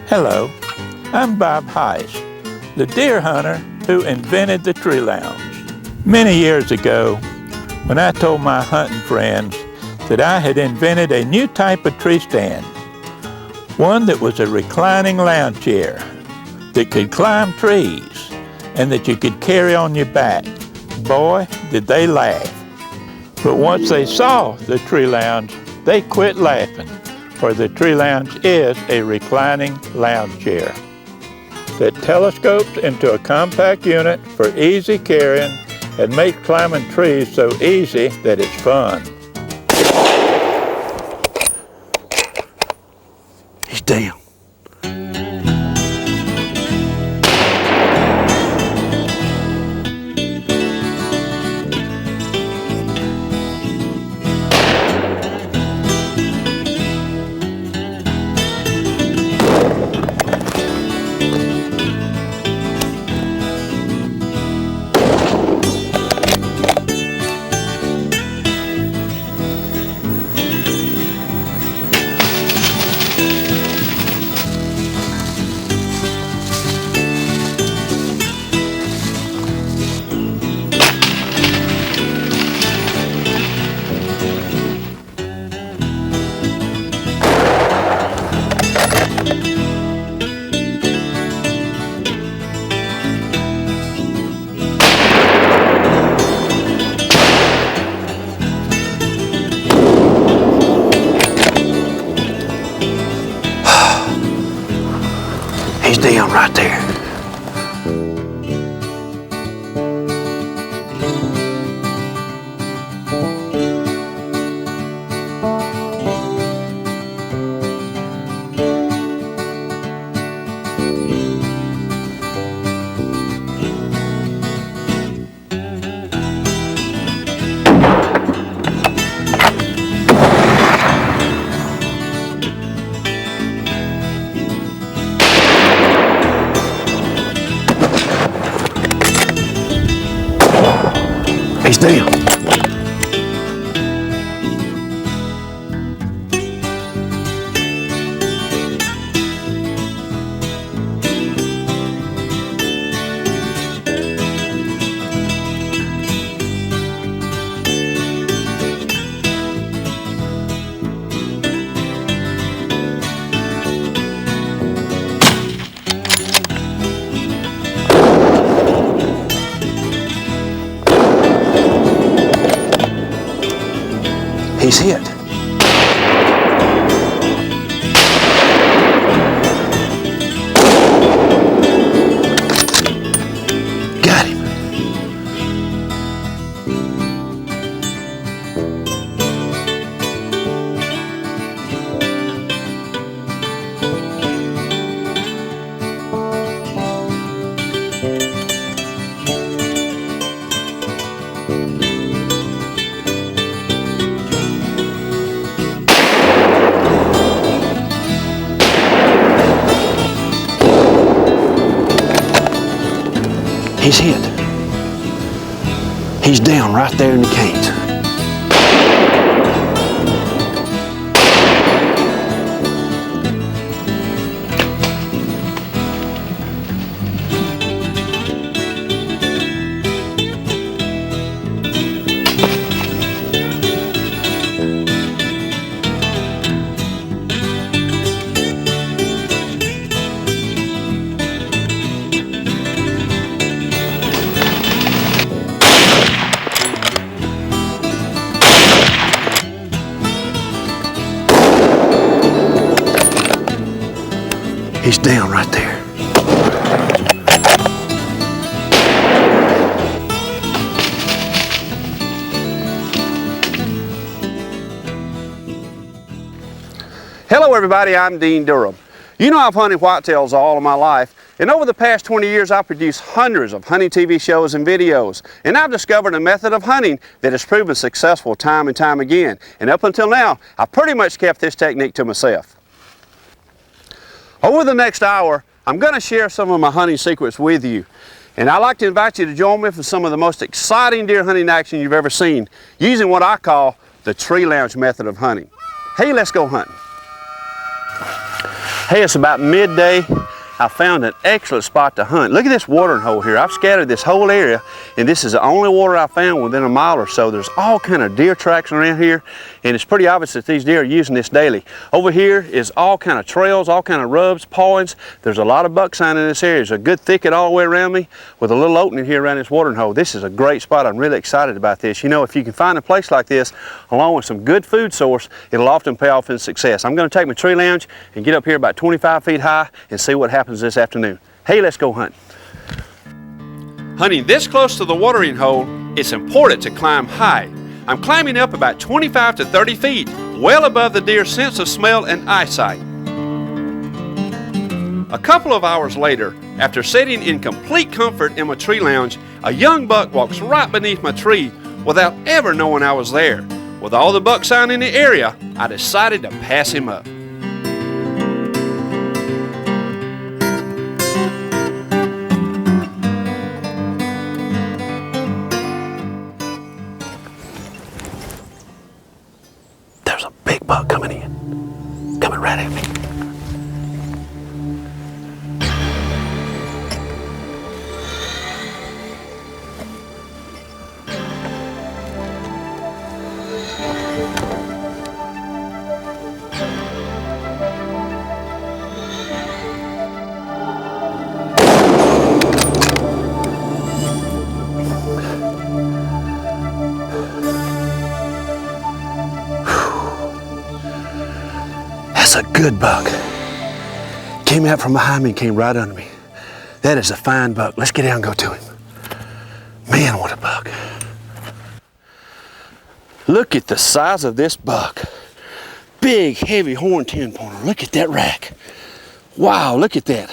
Hello, I'm Bob Hice, the deer hunter who invented the tree lounge. Many years ago, when I told my hunting friends that I had invented a new type of tree stand, one that was a reclining lounge chair that could climb trees and that you could carry on your back, boy, did they laugh. But once they saw the tree lounge, they quit laughing, for the tree lounge is a reclining lounge chair that telescopes into a compact unit for easy carrying and makes climbing trees so easy that it's fun. He's down. He's down right there. He's down. He's hit. Got him. He's hit. He's down right there in the canes. He's down right there. Hello everybody, I'm Dean Durham. You know I've hunted whitetails all of my life, and over the past 20 years I've produced hundreds of hunting TV shows and videos, and I've discovered a method of hunting that has proven successful time and time again. And up until now, I've pretty much kept this technique to myself. Over the next hour, I'm going to share some of my hunting secrets with you. And I'd like to invite you to join me for some of the most exciting deer hunting action you've ever seen, using what I call the tree lounge method of hunting. Hey, let's go hunting. Hey, it's about midday. I found an excellent spot to hunt. Look at this watering hole here. I've scattered this whole area, and this is the only water I found within a mile or so. There's all kind of deer tracks around here, and it's pretty obvious that these deer are using this daily. Over here is all kind of trails, all kind of rubs, pawings. There's a lot of buck sign in this area. There's a good thicket all the way around me with a little opening here around this watering hole. This is a great spot. I'm really excited about this. You know, if you can find a place like this, along with some good food source, it'll often pay off in success. I'm going to take my tree lounge and get up here about 25 feet high and see what happens this afternoon. Hey, let's go hunt. Hunting this close to the watering hole, it's important to climb high. I'm climbing up about 25 to 30 feet, well above the deer's sense of smell and eyesight. A couple of hours later, after sitting in complete comfort in my tree lounge, a young buck walks right beneath my tree without ever knowing I was there. With all the buck sign in the area, I decided to pass him up. There's a big buck coming in. Coming right at me. That's a good buck. Came out from behind me and came right under me. That is a fine buck. Let's get out and go to him. Man, what a buck. Look at the size of this buck. Big, heavy horn 10-pointer. Look at that rack. Wow, look at that.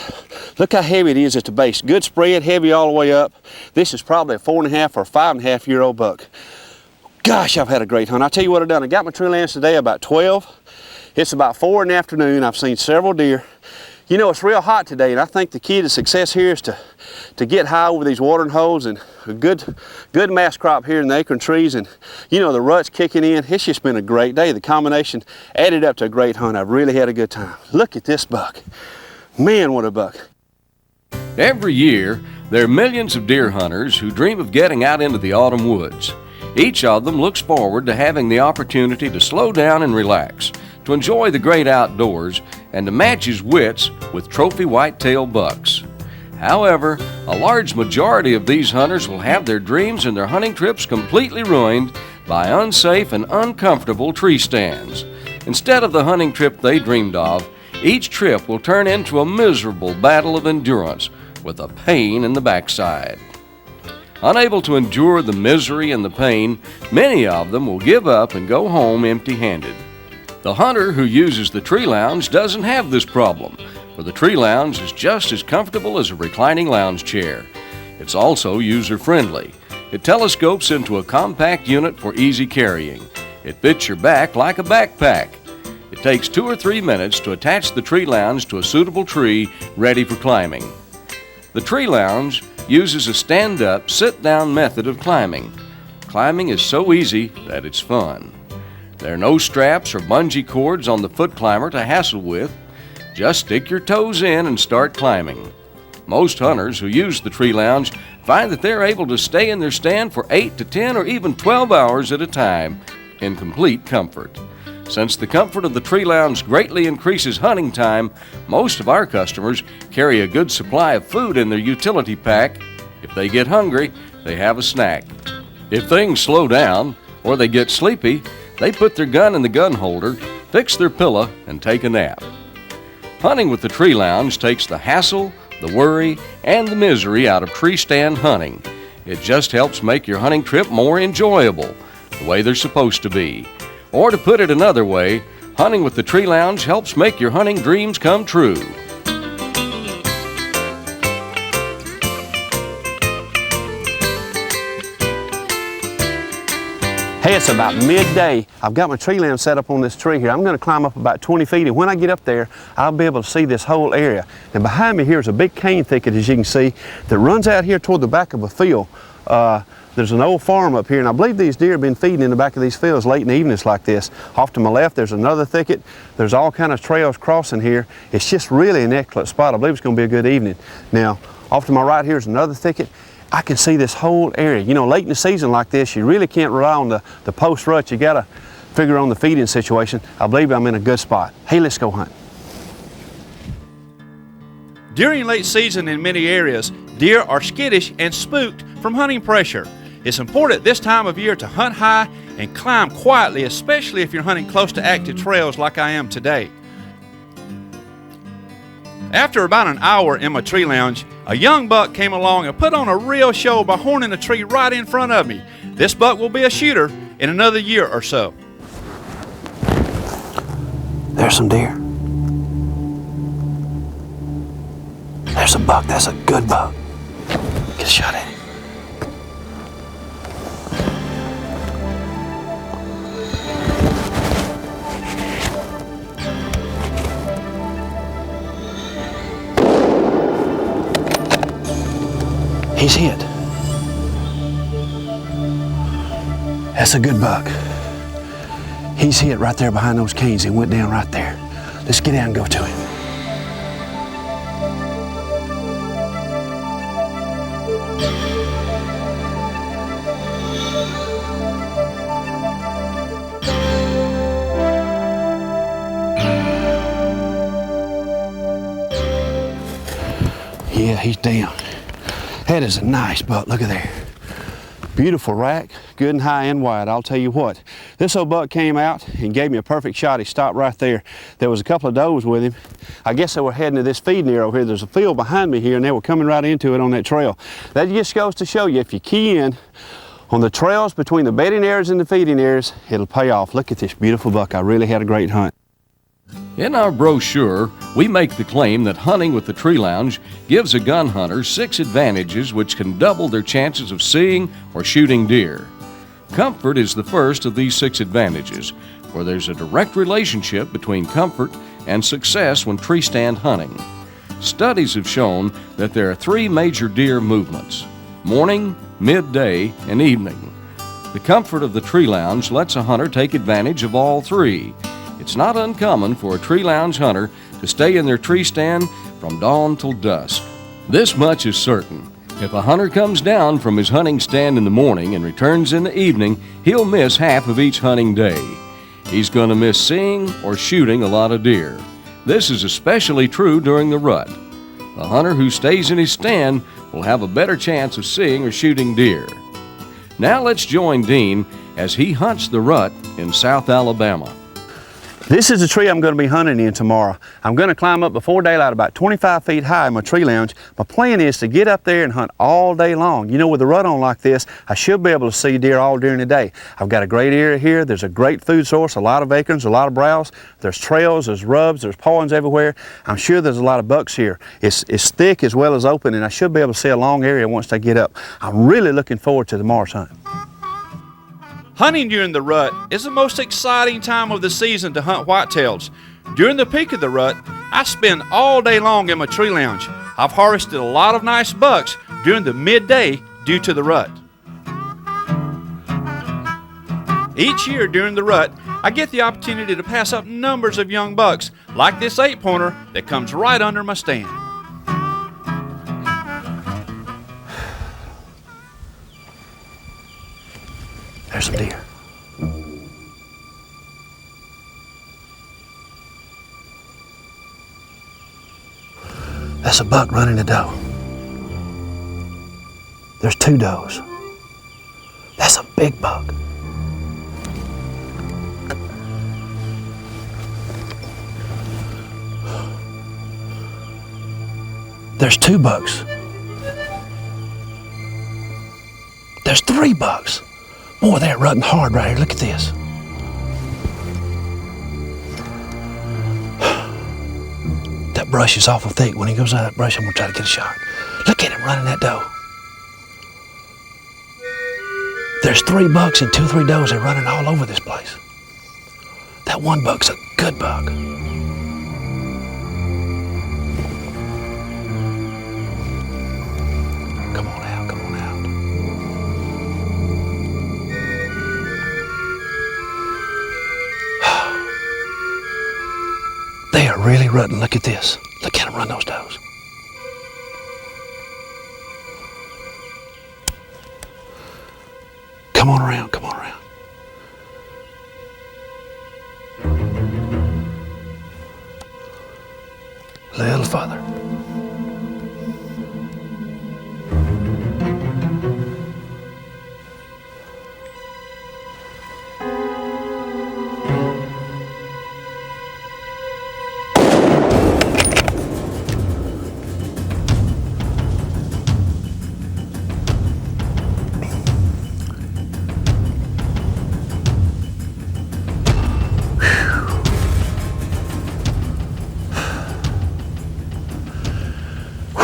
Look how heavy it is at the base. Good spread, heavy all the way up. This is probably a 4.5 or 5.5-year-old buck. Gosh, I've had a great hunt. I'll tell you what I've done. I got my tree lands today about 12. It's about 4 in the afternoon. I've seen several deer. You know, it's real hot today, and I think the key to success here is to get high over these watering holes and a good mass crop here in the acorn trees, and you know, the rut's kicking in. It's just been a great day. The combination added up to a great hunt. I've really had a good time. Look at this buck. Man, what a buck. Every year, there are millions of deer hunters who dream of getting out into the autumn woods. Each of them looks forward to having the opportunity to slow down and relax, to enjoy the great outdoors, and to match his wits with trophy whitetail bucks. However, a large majority of these hunters will have their dreams and their hunting trips completely ruined by unsafe and uncomfortable tree stands. Instead of the hunting trip they dreamed of, each trip will turn into a miserable battle of endurance with a pain in the backside. Unable to endure the misery and the pain, many of them will give up and go home empty-handed. The hunter who uses the tree lounge doesn't have this problem, for the tree lounge is just as comfortable as a reclining lounge chair. It's also user-friendly. It telescopes into a compact unit for easy carrying. It fits your back like a backpack. It takes 2 or 3 minutes to attach the tree lounge to a suitable tree ready for climbing. The tree lounge uses a stand-up, sit-down method of climbing. Climbing is so easy that it's fun. There are no straps or bungee cords on the foot climber to hassle with. Just stick your toes in and start climbing. Most hunters who use the tree lounge find that they're able to stay in their stand for 8 to 10 or even 12 hours at a time in complete comfort. Since the comfort of the tree lounge greatly increases hunting time, most of our customers carry a good supply of food in their utility pack. If they get hungry, they have a snack. If things slow down or they get sleepy, they put their gun in the gun holder, fix their pillow, and take a nap. Hunting with the tree lounge takes the hassle, the worry, and the misery out of tree stand hunting. It just helps make your hunting trip more enjoyable, the way they're supposed to be. Or to put it another way, hunting with the tree lounge helps make your hunting dreams come true. Hey, it's about midday. I've got my tree lamp set up on this tree here. I'm gonna climb up about 20 feet, and when I get up there, I'll be able to see this whole area. And behind me here is a big cane thicket, as you can see, that runs out here toward the back of a field. There's an old farm up here, and I believe these deer have been feeding in the back of these fields late in the evenings like this. Off to my left, there's another thicket. There's all kind of trails crossing here. It's just really an excellent spot. I believe it's going to be a good evening. Now, off to my right here is another thicket. I can see this whole area. You know, late in the season like this, you really can't rely on the post rut. You got to figure on the feeding situation. I believe I'm in a good spot. Hey, let's go hunt. During late season in many areas, deer are skittish and spooked from hunting pressure. It's important this time of year to hunt high and climb quietly, especially if you're hunting close to active trails like I am today. After about an hour in my tree lounge, a young buck came along and put on a real show by horning a tree right in front of me. This buck will be a shooter in another year or so. There's some deer. There's a buck. That's a good buck. Get a shot at him. He's hit. That's a good buck. He's hit right there behind those canes. He went down right there. Let's get out and go to him. Yeah, he's down. That is a nice buck, look at there. Beautiful rack, good and high and wide. I'll tell you what, this old buck came out and gave me a perfect shot. He stopped right there. There was a couple of does with him. I guess they were heading to this feeding area over here. There's a field behind me here and they were coming right into it on that trail. That just goes to show you, if you key in on the trails between the bedding areas and the feeding areas, it'll pay off. Look at this beautiful buck. I really had a great hunt. In our brochure, we make the claim that hunting with the Tree Lounge gives a gun hunter 6 advantages which can double their chances of seeing or shooting deer. Comfort is the first of these 6 advantages, for there's a direct relationship between comfort and success when tree stand hunting. Studies have shown that there are 3 major deer movements: morning, midday, and evening. The comfort of the Tree Lounge lets a hunter take advantage of all 3. It's not uncommon for a Tree Lounge hunter to stay in their tree stand from dawn till dusk. This much is certain: if a hunter comes down from his hunting stand in the morning and returns in the evening, he'll miss half of each hunting day. He's going to miss seeing or shooting a lot of deer. This is especially true during the rut. A hunter who stays in his stand will have a better chance of seeing or shooting deer. Now let's join Dean as he hunts the rut in South Alabama. This is the tree I'm going to be hunting in tomorrow. I'm going to climb up before daylight about 25 feet high in my tree lounge. My plan is to get up there and hunt all day long. You know, with the rut on like this, I should be able to see deer all during the day. I've got a great area here. There's a great food source, a lot of acorns, a lot of browse. There's trails, there's rubs, there's ponds everywhere. I'm sure there's a lot of bucks here. It's thick as well as open, and I should be able to see a long area once I get up. I'm really looking forward to tomorrow's hunt. Hunting during the rut is the most exciting time of the season to hunt whitetails. During the peak of the rut, I spend all day long in my tree lounge. I've harvested a lot of nice bucks during the midday due to the rut. Each year during the rut, I get the opportunity to pass up numbers of young bucks, like this 8-pointer that comes right under my stand. There's some deer. That's a buck running a doe. There's 2 does. That's a big buck. There's 2 bucks. There's 3 bucks. Boy, they're rutting hard right here. Look at this. That brush is awful thick. When he goes out of that brush, I'm gonna try to get a shot. Look at him running that doe. There's 3 bucks and 2 or 3 does. They're running all over this place. That 1 buck's a good buck. Come on out, come on out. They are really rutting. Look at this. Look at them run those does. Come on around, come on around. A little further.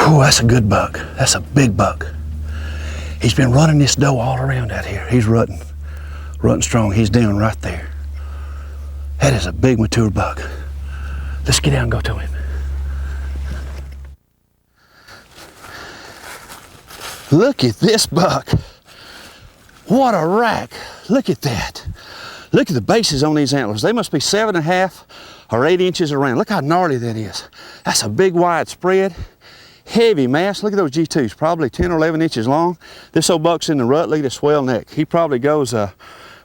Oh, that's a good buck. That's a big buck. He's been running this doe all around out here. He's rutting strong. He's down right there. That is a big mature buck. Let's get down and go to him. Look at this buck. What a rack. Look at that. Look at the bases on these antlers. They must be 7.5 or 8 inches around. Look how gnarly that is. That's a big wide spread. Heavy mass. Look at those G2s, probably 10 or 11 inches long. This old buck's in the rut. Look at his swell neck. He probably goes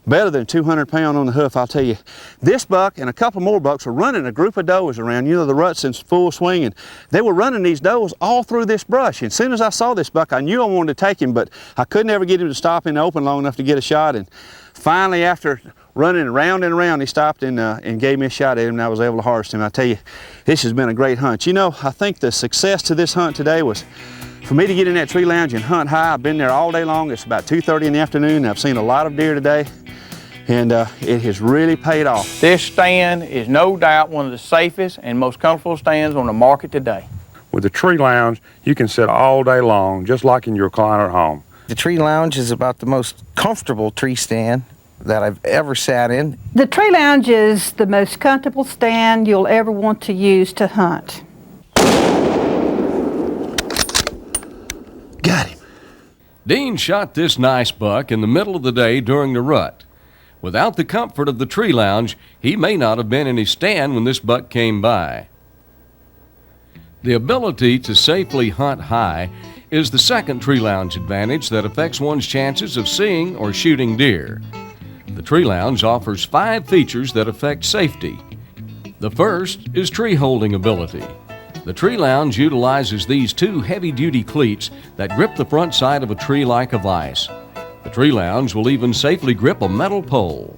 better than 200 pounds on the hoof, I'll tell you. This buck and a couple more bucks were running a group of does around. You know, the rut's in full swing, and they were running these does all through this brush. And as soon as I saw this buck, I knew I wanted to take him, but I couldn't ever get him to stop in the open long enough to get a shot. And finally, after running around and around, he stopped and gave me a shot at him, and I was able to harvest him. I tell you, this has been a great hunt. You know, I think the success to this hunt today was for me to get in that tree lounge and hunt high. I've been there all day long. It's about 2:30 in the afternoon. I've seen a lot of deer today, and it has really paid off. This stand is no doubt one of the safest and most comfortable stands on the market today. With the tree lounge, you can sit all day long, just like in your recliner at home. The tree lounge is about the most comfortable tree stand that I've ever sat in. The tree lounge is the most comfortable stand you'll ever want to use to hunt. Got him. Dean shot this nice buck in the middle of the day during the rut. Without the comfort of the tree lounge, he may not have been in his stand when this buck came by. The ability to safely hunt high is the second tree lounge advantage that affects one's chances of seeing or shooting deer. The tree lounge offers 5 features that affect safety. The first is tree holding ability. The tree lounge utilizes these 2 heavy-duty cleats that grip the front side of a tree like a vise. The tree lounge will even safely grip a metal pole.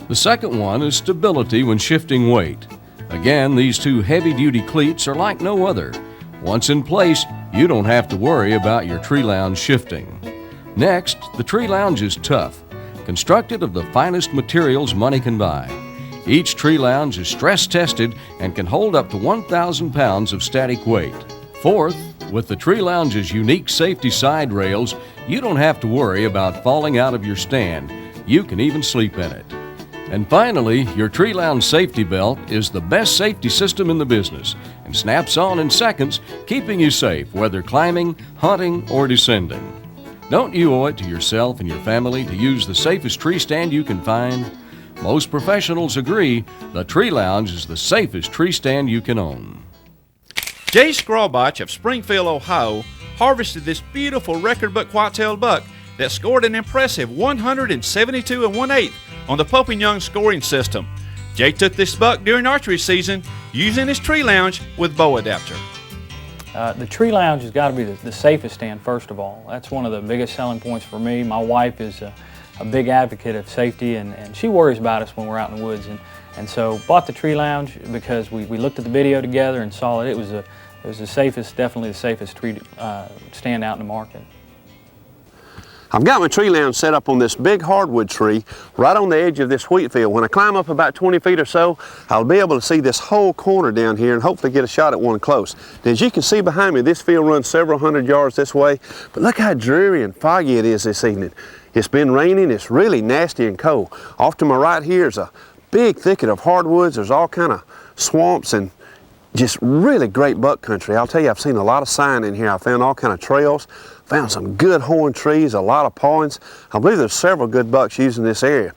The second one is stability when shifting weight. Again, these 2 heavy-duty cleats are like no other. Once in place, you don't have to worry about your tree lounge shifting. Next, the tree lounge is tough, constructed of the finest materials money can buy. Each tree lounge is stress tested and can hold up to 1,000 pounds of static weight. Fourth, with the tree lounge's unique safety side rails, you don't have to worry about falling out of your stand. You can even sleep in it. And finally, your tree lounge safety belt is the best safety system in the business and snaps on in seconds, keeping you safe whether climbing, hunting, or descending. Don't you owe it to yourself and your family to use the safest tree stand you can find? Most professionals agree the tree lounge is the safest tree stand you can own. Jay Scrawbotch of Springfield, Ohio, harvested this beautiful record-book white-tailed buck that scored an impressive 172 1/8 on the Pope & Young scoring system. Jay took this buck during archery season using his tree lounge with bow adapter. The tree lounge has got to be the safest stand, first of all. That's one of the biggest selling points for me. My wife is a big advocate of safety, and she worries about us when we're out in the woods. And so bought the tree lounge because we looked at the video together and saw it was the safest, definitely the safest tree stand out in the market. I've got my tree lounge set up on this big hardwood tree right on the edge of this wheat field. When I climb up about 20 feet or so, I'll be able to see this whole corner down here and hopefully get a shot at one close. Now, as you can see behind me, this field runs several hundred yards this way, but look how dreary and foggy it is this evening. It's been raining, it's really nasty and cold. Off to my right here is a big thicket of hardwoods. There's all kind of swamps and just really great buck country. I'll tell you, I've seen a lot of sign in here. I found all kind of trails, found some good horn trees, a lot of pawns. I believe there's several good bucks using this area.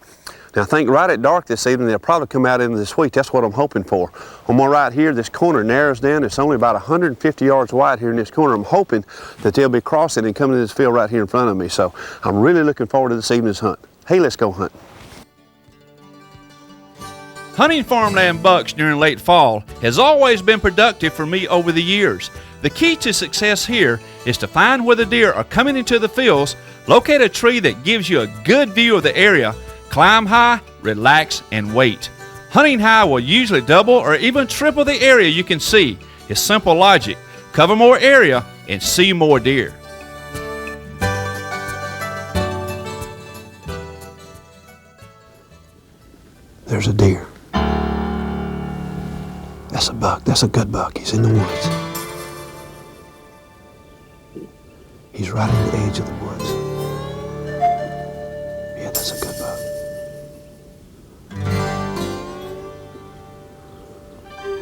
Now I think right at dark this evening, they'll probably come out into this wheat. That's what I'm hoping for. On my right here, this corner narrows down. It's only about 150 yards wide here in this corner. I'm hoping that they'll be crossing and coming to this field right here in front of me. So I'm really looking forward to this evening's hunt. Hey, let's go hunt. Hunting farmland bucks during late fall has always been productive for me over the years. The key to success here is to find where the deer are coming into the fields, locate a tree that gives you a good view of the area, climb high, relax, and wait. Hunting high will usually double or even triple the area you can see. It's simple logic. Cover more area and see more deer. There's a deer. That's a buck. That's a good buck. He's in the woods. He's right in the edge of the woods. Yeah, that's a good buck.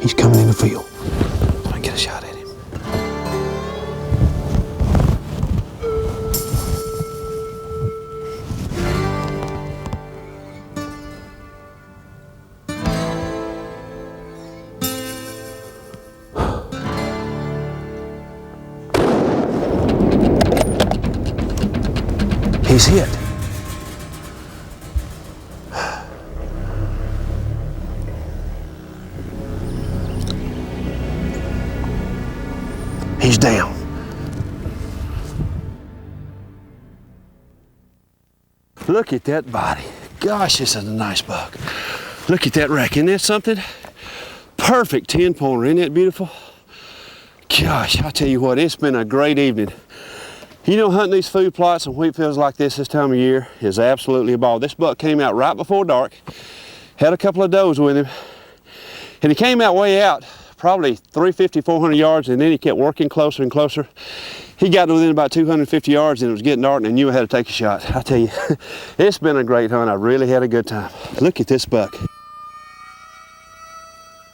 He's coming in the field. I'm gonna get a shot at him. He's hit. He's down. Look at that body. Gosh, this is a nice buck. Look at that rack. Isn't that something? Perfect 10-pointer. Isn't that beautiful? Gosh, I tell you what, it's been a great evening. You know, hunting these food plots and wheat fields like this time of year is absolutely a ball. This buck came out right before dark, had a couple of does with him, and he came out way out, probably 350, 400 yards, and then he kept working closer and closer. He got within about 250 yards and it was getting dark and I knew I had to take a shot. I tell you, it's been a great hunt. I really had a good time. Look at this buck.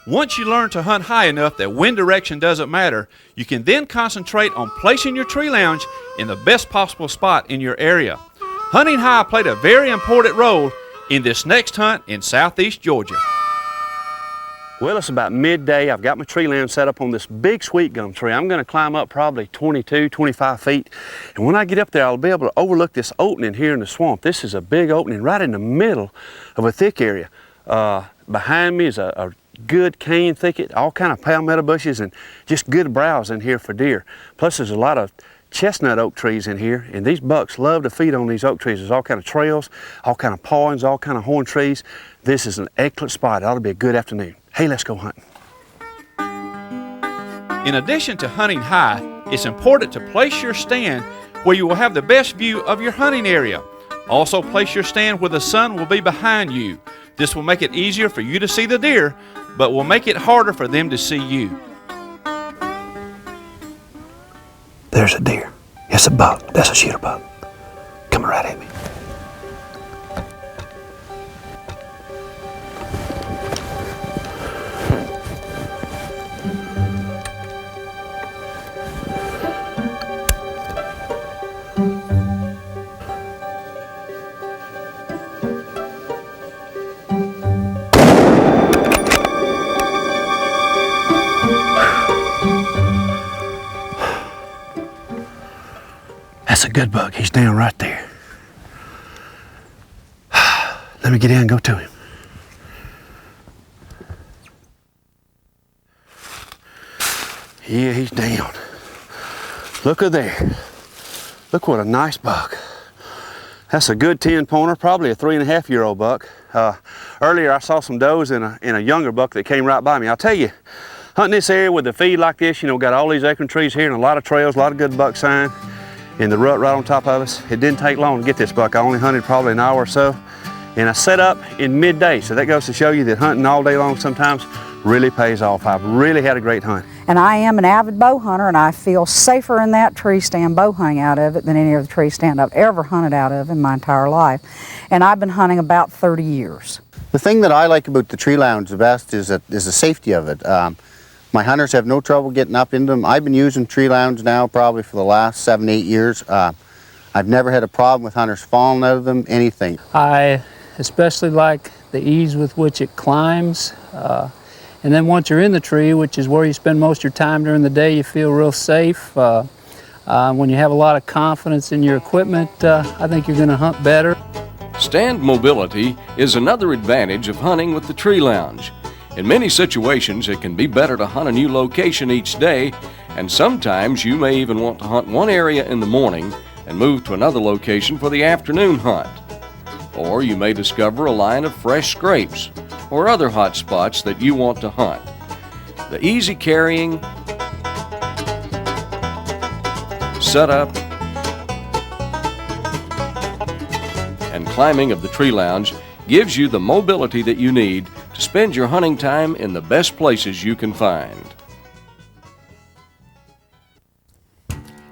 Once you learn to hunt high enough that wind direction doesn't matter, you can then concentrate on placing your tree lounge in the best possible spot in your area. Hunting high played a very important role in this next hunt in southeast Georgia. Well, it's about midday. I've got my tree lounge set up on this big sweet gum tree. I'm going to climb up probably 22, 25 feet. And when I get up there, I'll be able to overlook this opening here in the swamp. This is a big opening right in the middle of a thick area. Behind me is a good cane thicket, all kind of palmetto bushes and just good browse in here for deer. Plus there's a lot of chestnut oak trees in here, and these bucks love to feed on these oak trees. There's all kind of trails, all kind of pawns, all kind of horn trees. This is an excellent spot. It ought to be a good afternoon. Hey, let's go hunting. In addition to hunting high, it's important to place your stand where you will have the best view of your hunting area. Also place your stand where the sun will be behind you. This will make it easier for you to see the deer, but will make it harder for them to see you. There's a deer. It's a buck. That's a shooter buck. Coming right at me. That's a good buck. He's down right there. Let me get in and go to him. Yeah, he's down. Look at there. Look what a nice buck. That's a good 10-pointer, probably a 3.5-year-old buck. Earlier I saw some does in a younger buck that came right by me. I'll tell you, hunting this area with a feed like this, you know, got all these acorn trees here and a lot of trails, a lot of good buck sign. In the rut right on top of us. It didn't take long to get this buck. I only hunted probably an hour or so. And I set up in midday. So that goes to show you that hunting all day long sometimes really pays off. I've really had a great hunt. And I am an avid bow hunter, and I feel safer in that tree stand bow hunting out of it than any other tree stand I've ever hunted out of in my entire life. And I've been hunting about 30 years. The thing that I like about the tree lounge the best is the safety of it. My hunters have no trouble getting up into them. I've been using tree lounge now probably for the last 7-8 years. I've never had a problem with hunters falling out of them, anything. I especially like the ease with which it climbs. And then once you're in the tree, which is where you spend most of your time during the day, you feel real safe. When you have a lot of confidence in your equipment, I think you're going to hunt better. Stand mobility is another advantage of hunting with the tree lounge. In many situations, it can be better to hunt a new location each day, and sometimes you may even want to hunt one area in the morning and move to another location for the afternoon hunt. Or you may discover a line of fresh scrapes or other hot spots that you want to hunt. The easy carrying, setup, and climbing of the tree lounge gives you the mobility that you need to spend your hunting time in the best places you can find.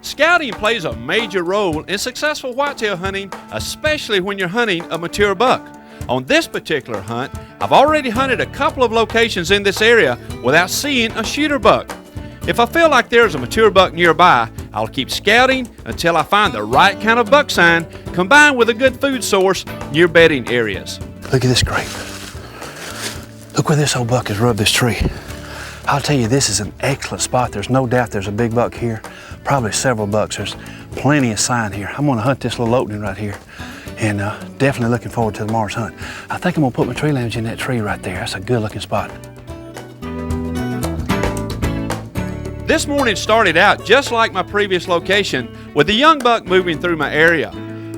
Scouting plays a major role in successful whitetail hunting, especially when you're hunting a mature buck. On this particular hunt, I've already hunted a couple of locations in this area without seeing a shooter buck. If I feel like there's a mature buck nearby, I'll keep scouting until I find the right kind of buck sign combined with a good food source near bedding areas. Look at this grape. Look where this old buck has rubbed this tree. I'll tell you, this is an excellent spot. There's no doubt there's a big buck here, probably several bucks. There's plenty of sign here. I'm gonna hunt this little opening right here, and definitely looking forward to tomorrow's hunt. I think I'm gonna put my tree lounge in that tree right there. That's a good looking spot. This morning started out just like my previous location, with a young buck moving through my area.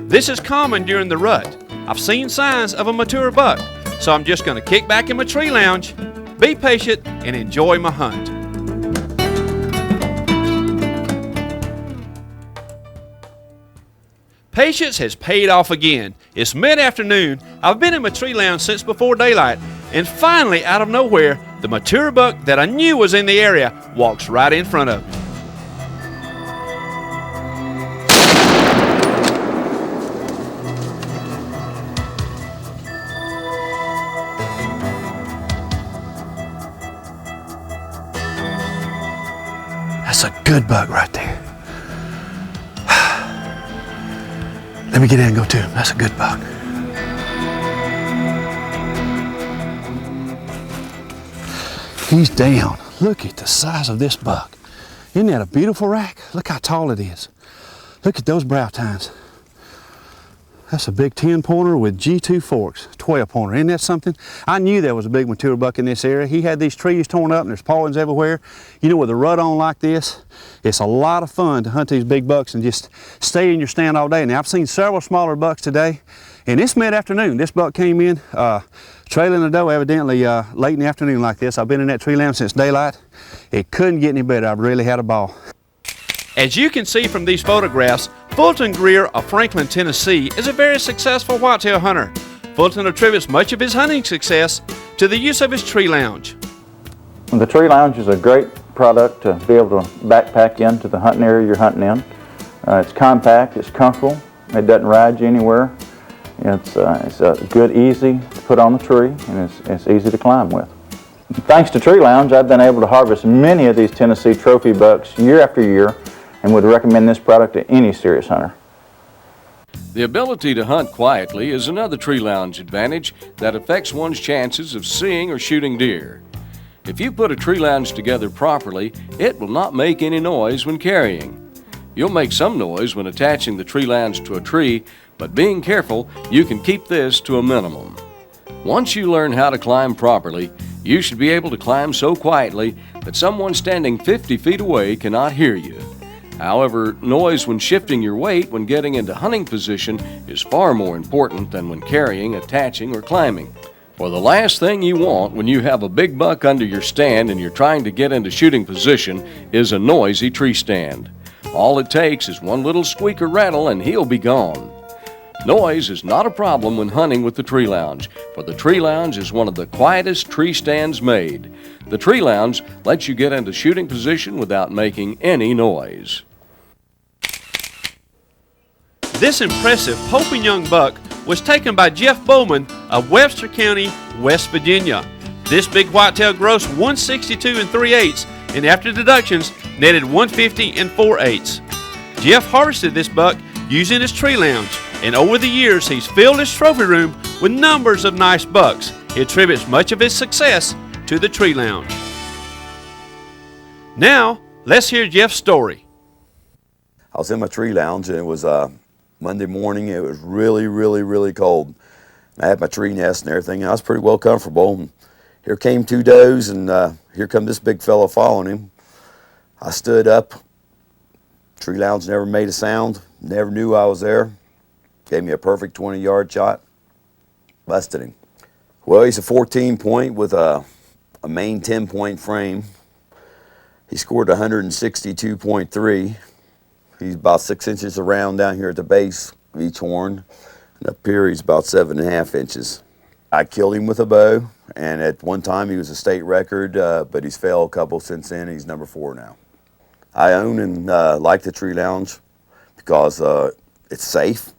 This is common during the rut. I've seen signs of a mature buck, so I'm just going to kick back in my tree lounge, be patient, and enjoy my hunt. Patience has paid off again. It's mid-afternoon. I've been in my tree lounge since before daylight, and finally, out of nowhere, the mature buck that I knew was in the area walks right in front of me. That's a good buck right there. Let me get in and go to him. That's a good buck. He's down. Look at the size of this buck. Isn't that a beautiful rack? Look how tall it is. Look at those brow tines. That's a big 10-pointer with G2 forks, 12-pointer. Isn't that something? I knew there was a big mature buck in this area. He had these trees torn up and there's pawns everywhere. You know, with a rut on like this, it's a lot of fun to hunt these big bucks and just stay in your stand all day. Now, I've seen several smaller bucks today, and it's mid-afternoon. This buck came in trailing the doe evidently late in the afternoon like this. I've been in that tree line since daylight. It couldn't get any better. I've really had a ball. As you can see from these photographs, Fulton Greer of Franklin, Tennessee is a very successful whitetail hunter. Fulton attributes much of his hunting success to the use of his tree lounge. The tree lounge is a great product to be able to backpack into the hunting area you're hunting in. It's compact, it's comfortable, it doesn't ride you anywhere. It's good, easy to put on the tree, and it's easy to climb with. Thanks to Tree Lounge, I've been able to harvest many of these Tennessee trophy bucks year after year, and would recommend this product to any serious hunter. The ability to hunt quietly is another tree lounge advantage that affects one's chances of seeing or shooting deer. If you put a tree lounge together properly, it will not make any noise when carrying. You'll make some noise when attaching the tree lounge to a tree, but being careful, you can keep this to a minimum. Once you learn how to climb properly, you should be able to climb so quietly that someone standing 50 feet away cannot hear you. However, noise when shifting your weight when getting into hunting position is far more important than when carrying, attaching, or climbing. For the last thing you want when you have a big buck under your stand and you're trying to get into shooting position is a noisy tree stand. All it takes is one little squeak or rattle and he'll be gone. Noise is not a problem when hunting with the Tree Lounge, for the Tree Lounge is one of the quietest tree stands made. The Tree Lounge lets you get into shooting position without making any noise. This impressive Poping young buck was taken by Jeff Bowman of Webster County, West Virginia. This big whitetail grossed 162 3/8 and after deductions netted 150 4/8. Jeff harvested this buck using his tree lounge, and over the years he's filled his trophy room with numbers of nice bucks. He attributes much of his success to the Tree Lounge. Now, let's hear Jeff's story. I was in my tree lounge, and it was Monday morning. It was really cold. I had my tree nest and everything, and I was pretty well comfortable. And here came two does, and here come this big fella following him. I stood up. Tree lounge never made a sound, never knew I was there. Gave me a perfect 20-yard shot. Busted him. Well, he's a 14-point with a main 10-point frame. He scored 162.3. He's about 6 inches around down here at the base of each horn. And up here he's about 7.5 inches. I killed him with a bow, and at one time he was a state record, but he's failed a couple since then. He's number 4 now. I own and like the Tree Lounge because it's safe.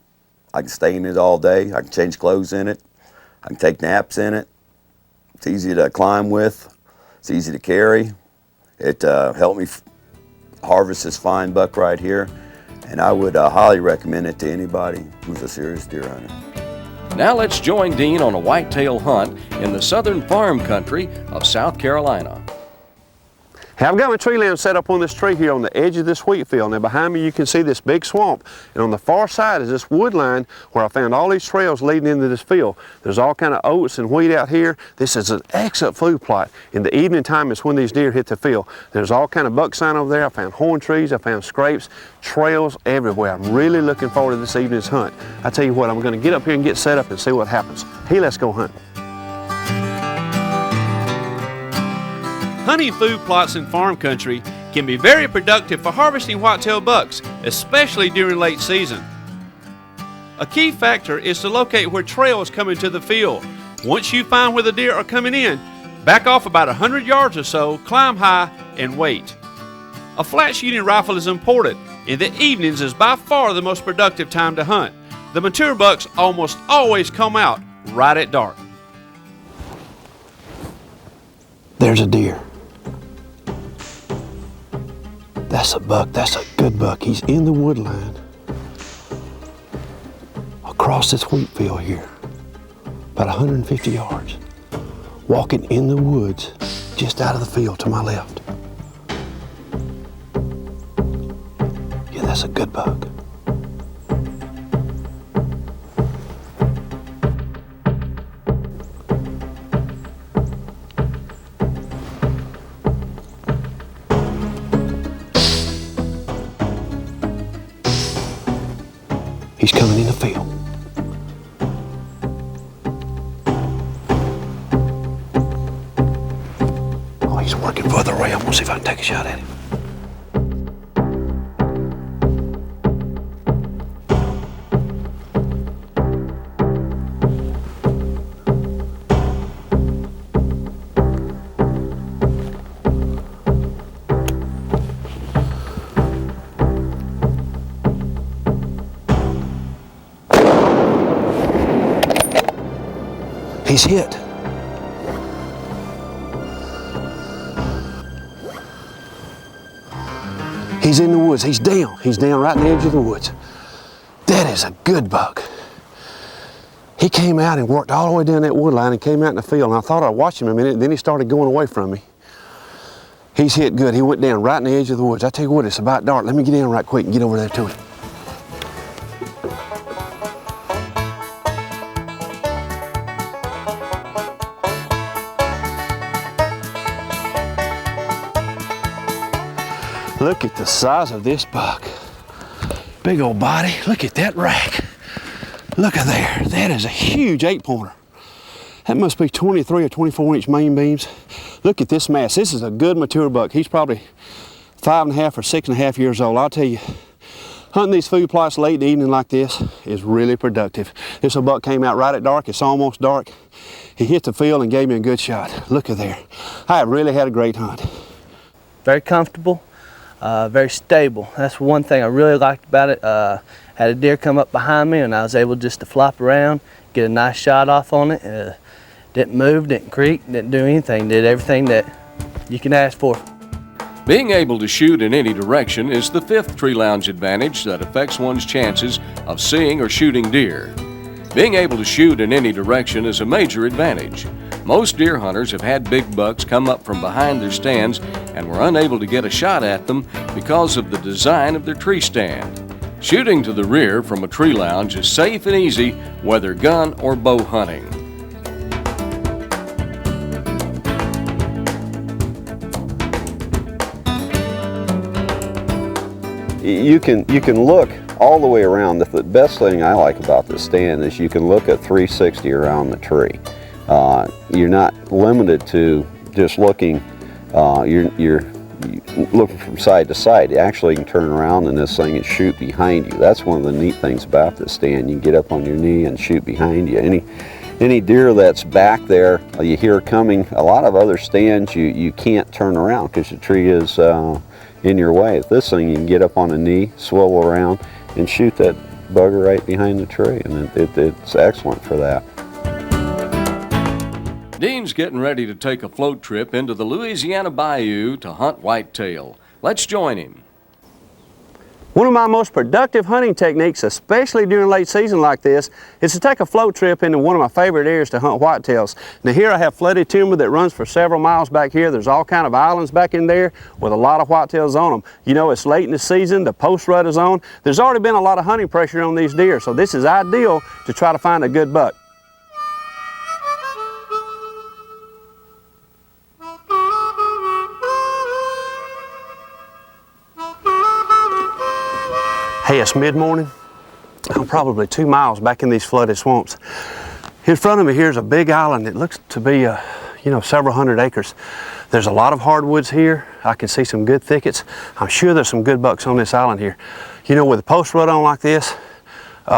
I can stay in it all day. I can change clothes in it. I can take naps in it. It's easy to climb with. It's easy to carry. It helped me harvest this fine buck right here, and I would highly recommend it to anybody who's a serious deer hunter. Now let's join Dean on a whitetail hunt in the southern farm country of South Carolina. Hey, I've got my tree lamp set up on this tree here on the edge of this wheat field. Now behind me you can see this big swamp, and on the far side is this wood line where I found all these trails leading into this field. There's all kind of oats and wheat out here. This is an excellent food plot. In the evening time is when these deer hit the field. There's all kind of buck sign over there. I found horn trees, I found scrapes, trails everywhere. I'm really looking forward to this evening's hunt. I tell you what, I'm going to get up here and get set up and see what happens. Hey, let's go hunt. Hunting food plots in farm country can be very productive for harvesting whitetail bucks, especially during late season. A key factor is to locate where trails come into the field. Once you find where the deer are coming in, back off about 100 yards or so, climb high, and wait. A flat shooting rifle is important. In the evenings is by far the most productive time to hunt. The mature bucks almost always come out right at dark. There's a deer. That's a buck, that's a good buck. He's in the wood line across this wheat field here, about 150 yards, walking in the woods just out of the field to my left. Yeah, that's a good buck. He's coming in the field. Oh, he's working further away. I'm gonna see if I can take a shot at him. He's hit. He's in the woods. He's down. He's down right in the edge of the woods. That is a good buck. He came out and worked all the way down that wood line and came out in the field. And I thought I'd watch him a minute, and then he started going away from me. He's hit good. He went down right in the edge of the woods. I tell you what, it's about dark. Let me get in right quick and get over there to him. Look at the size of this buck. Big old body. Look at that rack. Look at there. That is a huge 8-pointer. That must be 23 or 24-inch main beams. Look at this mass. This is a good mature buck. He's probably 5.5 or 6.5 years old. I'll tell you, hunting these food plots late in the evening like this is really productive. This buck came out right at dark. It's almost dark. He hit the field and gave me a good shot. Look at there. I have really had a great hunt. Very comfortable. Very stable. That's one thing I really liked about it. Had a deer come up behind me and I was able just to flop around, get a nice shot off on it. Didn't move, didn't creak, didn't do anything. Did everything that you can ask for. Being able to shoot in any direction is the fifth tree lounge advantage that affects one's chances of seeing or shooting deer. Being able to shoot in any direction is a major advantage. Most deer hunters have had big bucks come up from behind their stands and were unable to get a shot at them because of the design of their tree stand. Shooting to the rear from a tree lounge is safe and easy, whether gun or bow hunting. You can look all the way around. The best thing I like about this stand is you can look at 360 around the tree. You're not limited to just looking, you're looking from side to side. You actually can turn around in this thing and shoot behind you. That's one of the neat things about this stand. You can get up on your knee and shoot behind you. Any deer that's back there, you hear coming. A lot of other stands you can't turn around because the tree is in your way. With this thing, you can get up on a knee, swivel around, and shoot that bugger right behind the tree, and it's excellent for that. Dean's getting ready to take a float trip into the Louisiana Bayou to hunt whitetail. Let's join him. One of my most productive hunting techniques, especially during late season like this, is to take a float trip into one of my favorite areas to hunt whitetails. Now here I have flooded timber that runs for several miles back here. There's all kind of islands back in there with a lot of whitetails on them. You know, it's late in the season, the post rut is on. There's already been a lot of hunting pressure on these deer, so this is ideal to try to find a good buck. Hey, it's mid-morning. I'm probably 2 miles back in these flooded swamps. In front of me here's a big island that looks to be, several hundred acres. There's a lot of hardwoods here. I can see some good thickets. I'm sure there's some good bucks on this island here. You know, with a post rut on like this,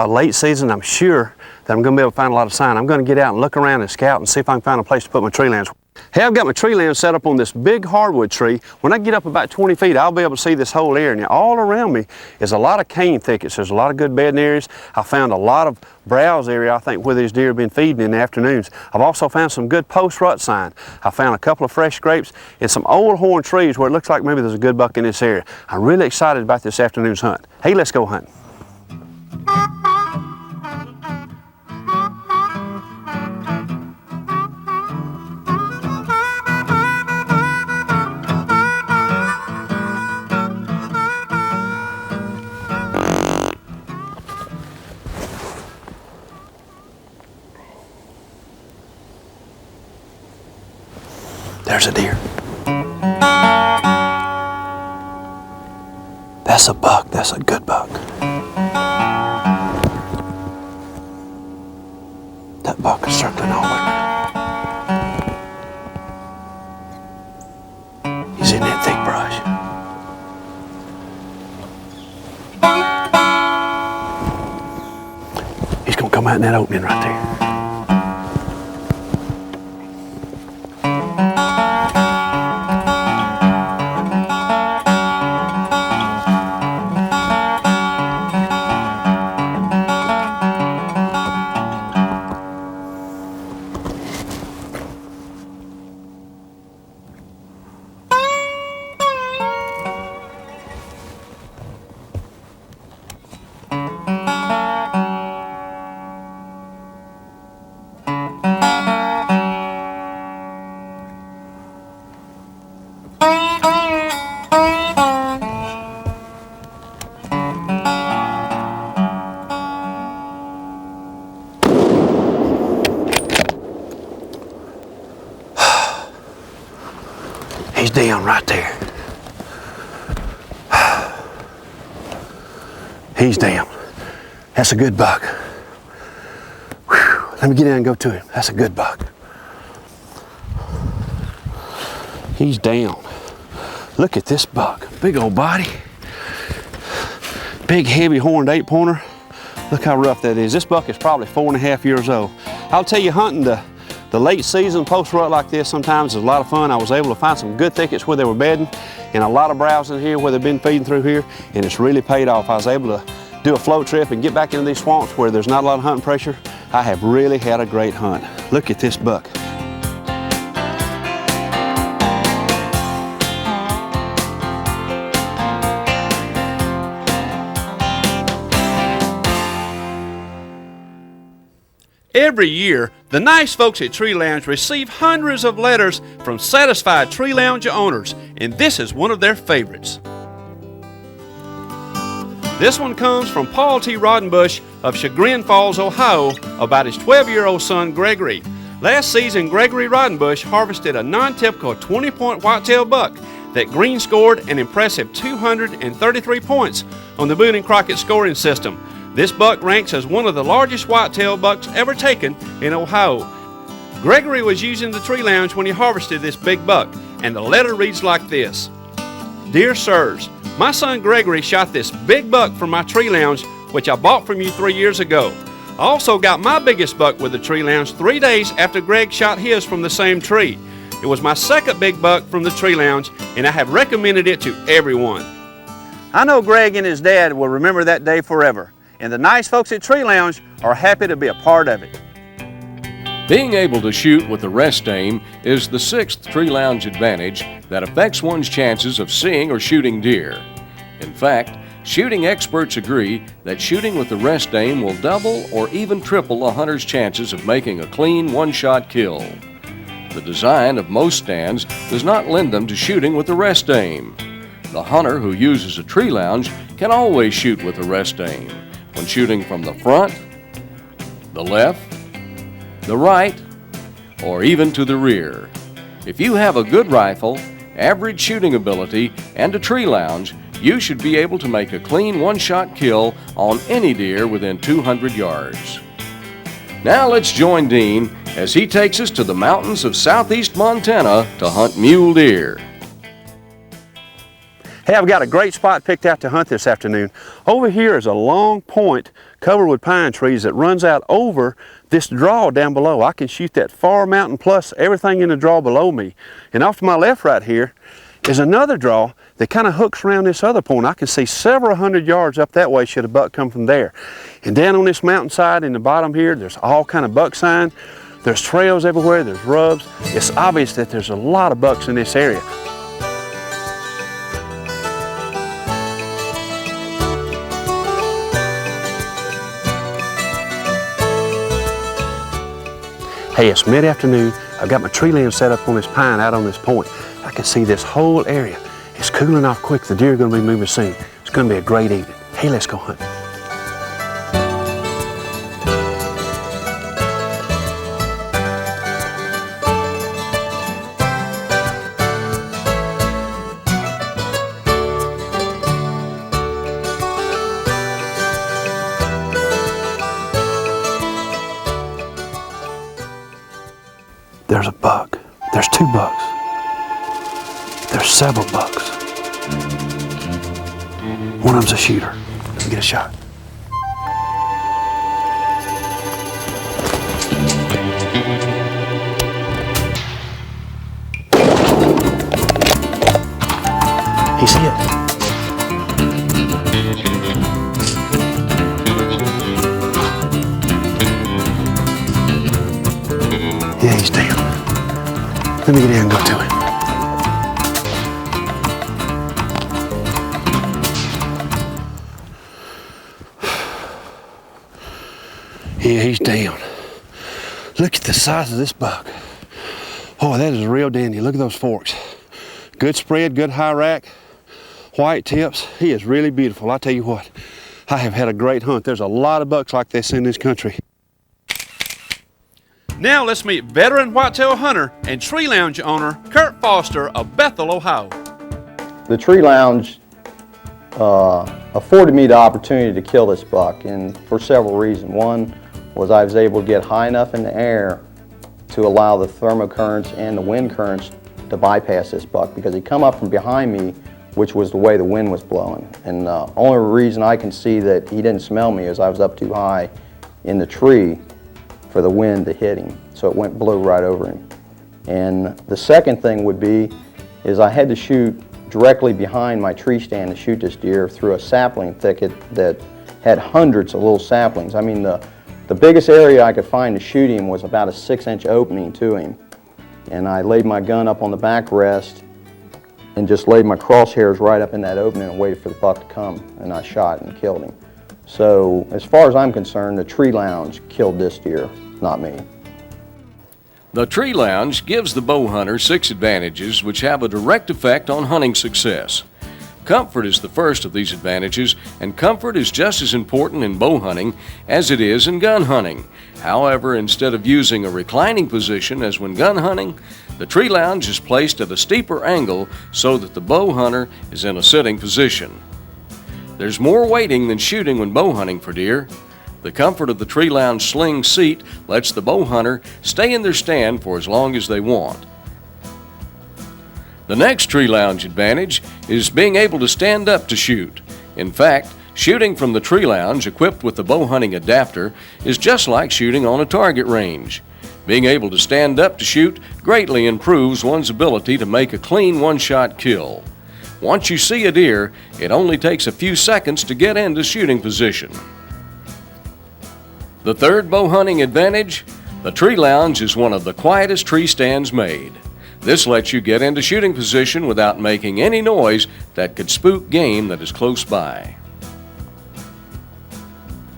late season, I'm sure that I'm gonna be able to find a lot of sign. I'm gonna get out and look around and scout and see if I can find a place to put my tree lands. Hey, I've got my tree land set up on this big hardwood tree. When I get up about 20 feet, I'll be able to see this whole area. And all around me is a lot of cane thickets. There's a lot of good bedding areas. I found a lot of browse area, I think, where these deer have been feeding in the afternoons. I've also found some good post rut sign. I found a couple of fresh scrapes and some old horn trees where it looks like maybe there's a good buck in this area. I'm really excited about this afternoon's hunt. Hey, let's go hunting. There's a deer. That's a buck. That's a good buck. That buck is circling all the way around. He's in that thick brush. He's gonna come out in that opening right there. He's down right there. He's down. That's a good buck. Whew. Let me get in and go to him. That's a good buck. He's down. Look at this buck. Big old body. Big heavy horned 8-pointer. Look how rough that is. This buck is probably 4.5 years old. I'll tell you, hunting the late season post rut like this sometimes is a lot of fun. I was able to find some good thickets where they were bedding and a lot of browse in here where they've been feeding through here, and it's really paid off. I was able to do a float trip and get back into these swamps where there's not a lot of hunting pressure. I have really had a great hunt. Look at this buck. Every year, the nice folks at Tree Lounge receive hundreds of letters from satisfied Tree Lounge owners, and this is one of their favorites. This one comes from Paul T. Rodenbush of Chagrin Falls, Ohio, about his 12-year-old son, Gregory. Last season, Gregory Rodenbush harvested a non-typical 20-point whitetail buck that green scored an impressive 233 points on the Boone and Crockett scoring system. This buck ranks as one of the largest whitetail bucks ever taken in Ohio. Gregory was using the Tree Lounge when he harvested this big buck, and the letter reads like this. Dear Sirs, my son Gregory shot this big buck from my Tree Lounge, which I bought from you 3 years ago. I also got my biggest buck with the Tree Lounge 3 days after Greg shot his from the same tree. It was my second big buck from the Tree Lounge, and I have recommended it to everyone. I know Greg and his dad will remember that day forever, and the nice folks at Tree Lounge are happy to be a part of it. Being able to shoot with the rest aim is the sixth Tree Lounge advantage that affects one's chances of seeing or shooting deer. In fact, shooting experts agree that shooting with the rest aim will double or even triple a hunter's chances of making a clean one-shot kill. The design of most stands does not lend them to shooting with the rest aim. The hunter who uses a Tree Lounge can always shoot with the rest aim when shooting from the front, the left, the right, or even to the rear. If you have a good rifle, average shooting ability, and a Tree Lounge, you should be able to make a clean one-shot kill on any deer within 200 yards. Now let's join Dean as he takes us to the mountains of southeast Montana to hunt mule deer. Hey, I've got a great spot picked out to hunt this afternoon. Over here is a long point covered with pine trees that runs out over this draw down below. I can shoot that far mountain plus everything in the draw below me. And off to my left right here is another draw that kind of hooks around this other point. I can see several hundred yards up that way should a buck come from there. And down on this mountainside in the bottom here, there's all kind of buck sign. There's trails everywhere, there's rubs. It's obvious that there's a lot of bucks in this area. Hey, it's mid-afternoon. I've got my Tree Lounge set up on this pine out on this point. I can see this whole area. It's cooling off quick. The deer are going to be moving soon. It's going to be a great evening. Hey, let's go hunt. There's a buck. There's two bucks. There's several bucks. One of them's a shooter. Let me get a shot. He's hit. Yeah, he's down. Let me get in and go to him. Yeah, he's down. Look at the size of this buck. Oh, that is a real dandy. Look at those forks. Good spread, good high rack, white tips. He is really beautiful. I tell you what, I have had a great hunt. There's a lot of bucks like this in this country. Now let's meet veteran whitetail hunter and Tree Lounge owner Kurt Foster of Bethel, Ohio. The Tree Lounge afforded me the opportunity to kill this buck, and for several reasons. One was I was able to get high enough in the air to allow the thermocurrents and the wind currents to bypass this buck, because he come up from behind me, which was the way the wind was blowing. And the only reason I can see that he didn't smell me is I was up too high in the tree for the wind to hit him, so it blew right over him. And the second thing would be is I had to shoot directly behind my tree stand to shoot this deer through a sapling thicket that had hundreds of little saplings. I mean, the biggest area I could find to shoot him was about a 6-inch opening to him. And I laid my gun up on the backrest and just laid my crosshairs right up in that opening and waited for the buck to come, and I shot and killed him. So as far as I'm concerned, the Tree Lounge killed this deer. not me. The Tree Lounge gives the bow hunter 6 advantages which have a direct effect on hunting success. Comfort is the first of these advantages, and comfort is just as important in bow hunting as it is in gun hunting. However, instead of using a reclining position as when gun hunting, the Tree Lounge is placed at a steeper angle so that the bow hunter is in a sitting position. There's more waiting than shooting when bow hunting for deer. The comfort of the Tree Lounge sling seat lets the bow hunter stay in their stand for as long as they want. The next Tree Lounge advantage is being able to stand up to shoot. In fact, shooting from the Tree Lounge equipped with the bow hunting adapter is just like shooting on a target range. Being able to stand up to shoot greatly improves one's ability to make a clean one-shot kill. Once you see a deer, it only takes a few seconds to get into shooting position. The third bow hunting advantage, the Tree Lounge is one of the quietest tree stands made. This lets you get into shooting position without making any noise that could spook game that is close by.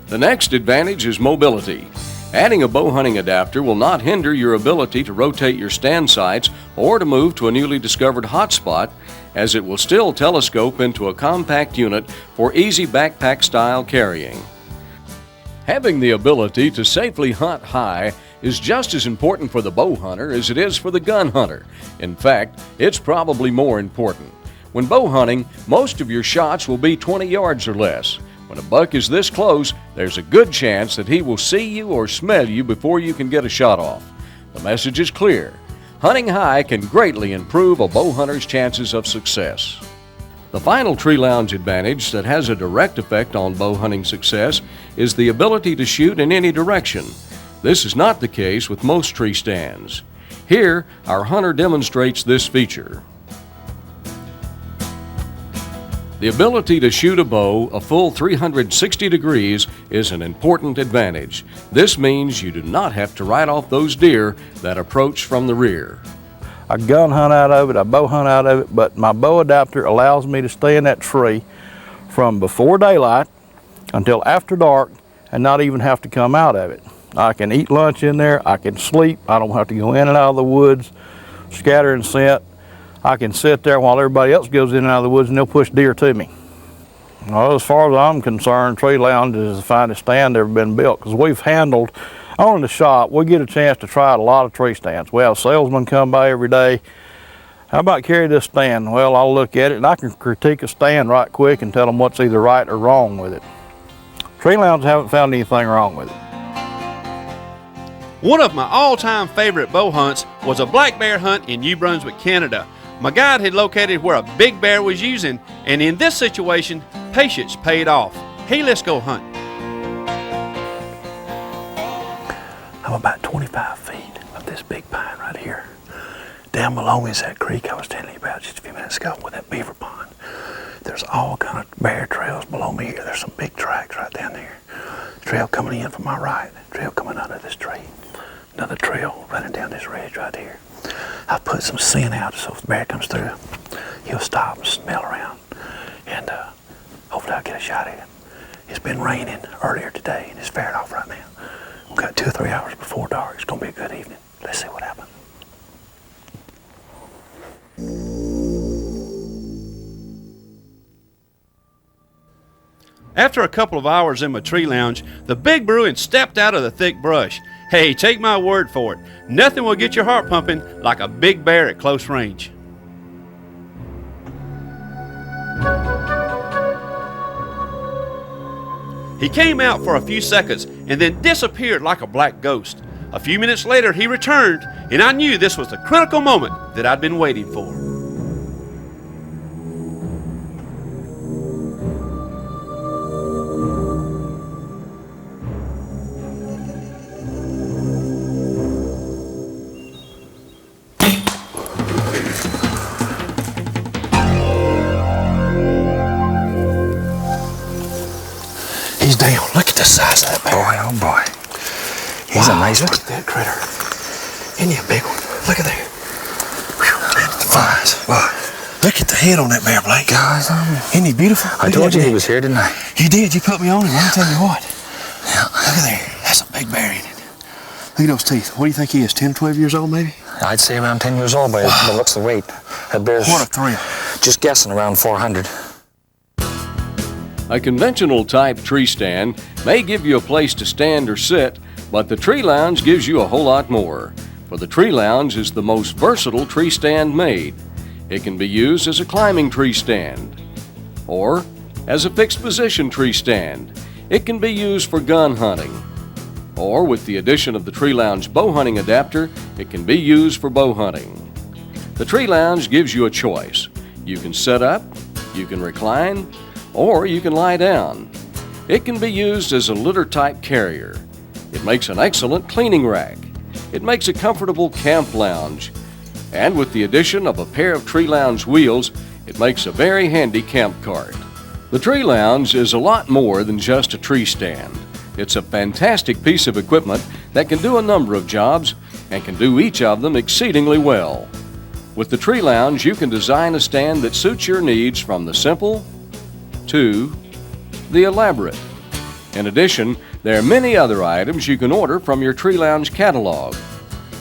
The next advantage is mobility. Adding a bow hunting adapter will not hinder your ability to rotate your stand sights or to move to a newly discovered hotspot, as it will still telescope into a compact unit for easy backpack style carrying. Having the ability to safely hunt high is just as important for the bow hunter as it is for the gun hunter. In fact, it's probably more important. When bow hunting, most of your shots will be 20 yards or less. When a buck is this close, there's a good chance that he will see you or smell you before you can get a shot off. The message is clear. Hunting high can greatly improve a bow hunter's chances of success. The final Tree Lounge advantage that has a direct effect on bow hunting success is the ability to shoot in any direction. This is not the case with most tree stands. Here, our hunter demonstrates this feature. The ability to shoot a bow a full 360 degrees is an important advantage. This means you do not have to ride off those deer that approach from the rear. I gun hunt out of it, I bow hunt out of it, but my bow adapter allows me to stay in that tree from before daylight until after dark and not even have to come out of it. I can eat lunch in there, I can sleep, I don't have to go in and out of the woods, scatter and scent. I can sit there while everybody else goes in and out of the woods and they'll push deer to me. Well, as far as I'm concerned, Tree Lounge is the finest stand ever been built, because we've handled, on the shop, we get a chance to try out a lot of tree stands. We have salesmen come by every day. How about carry this stand? Well, I'll look at it and I can critique a stand right quick and tell them what's either right or wrong with it. Tree Lounge haven't found anything wrong with it. One of my all-time favorite bow hunts was a black bear hunt in New Brunswick, Canada. My guide had located where a big bear was using, and in this situation, patience paid off. Hey, let's go hunt. I'm about 25 feet of this big pine right here. Down below me is that creek I was telling you about just a few minutes ago with that beaver pond. There's all kind of bear trails below me here. There's some big tracks right down there. Trail coming in from my right, trail coming under this tree. Another trail running down this ridge right here. I've put some scent out so if the bear comes through, he'll stop and smell around. And hopefully I'll get a shot at him. It's been raining earlier today and it's fared off right now. We've got 2 or 3 hours before dark. It's gonna be a good evening. Let's see what happens. After a couple of hours in my tree lounge, the big Bruin stepped out of the thick brush. Hey, take my word for it, nothing will get your heart pumping like a big bear at close range. He came out for a few seconds and then disappeared like a black ghost. A few minutes later he returned, and I knew this was the critical moment that I'd been waiting for. He's down. Look at the size of that bear. Boy, oh boy. He's a nice one. Look at that critter. Isn't he a big one? Look at there. Boy, look at the head on that bear, Blake. Guys, isn't he beautiful? I told you he was here tonight. You did. You put me on him. I'll tell you what. Yeah. Look at there. That's a big bear, ain't it? Look Look at those teeth. What do you think he is, 10 or 12 years old maybe? I'd say around 10 years old by the looks of the weight. That bear's, what a thrill. Just guessing, around 400. A conventional type tree stand may give you a place to stand or sit, but the Tree Lounge gives you a whole lot more. For the Tree Lounge is the most versatile tree stand made. It can be used as a climbing tree stand or as a fixed position tree stand. It can be used for gun hunting, or with the addition of the Tree Lounge bow hunting adapter, it can be used for bow hunting. The Tree Lounge gives you a choice. You can sit up, you can recline, or you can lie down. It can be used as a litter type carrier. It makes an excellent cleaning rack. It makes a comfortable camp lounge. And with the addition of a pair of Tree Lounge wheels, it makes a very handy camp cart. The Tree Lounge is a lot more than just a tree stand. It's a fantastic piece of equipment that can do a number of jobs and can do each of them exceedingly well. With the Tree Lounge, you can design a stand that suits your needs from the simple to the elaborate. In addition, there are many other items you can order from your Tree Lounge catalog.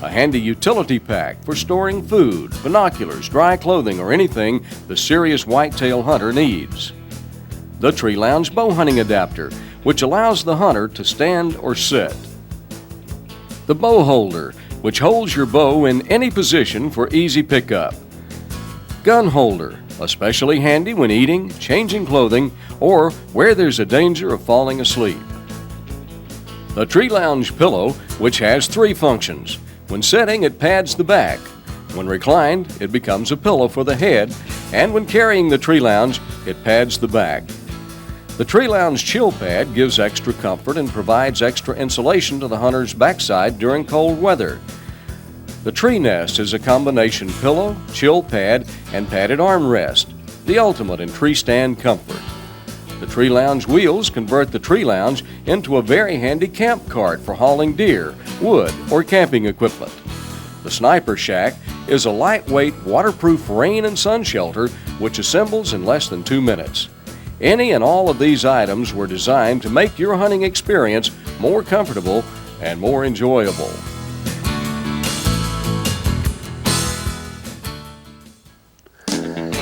A handy utility pack for storing food, binoculars, dry clothing, or anything the serious whitetail hunter needs. The Tree Lounge bow hunting adapter, which allows the hunter to stand or sit. The bow holder, which holds your bow in any position for easy pickup. Gun holder, especially handy when eating, changing clothing, or where there's a danger of falling asleep. The Tree Lounge pillow, which has 3 functions. When sitting, it pads the back. When reclined, it becomes a pillow for the head, and when carrying the Tree Lounge, it pads the back. The Tree Lounge chill pad gives extra comfort and provides extra insulation to the hunter's backside during cold weather. The Tree Nest is a combination pillow, chill pad, and padded armrest, the ultimate in tree stand comfort. The Tree Lounge wheels convert the Tree Lounge into a very handy camp cart for hauling deer, wood, or camping equipment. The Sniper Shack is a lightweight, waterproof rain and sun shelter which assembles in less than 2 minutes. Any and all of these items were designed to make your hunting experience more comfortable and more enjoyable.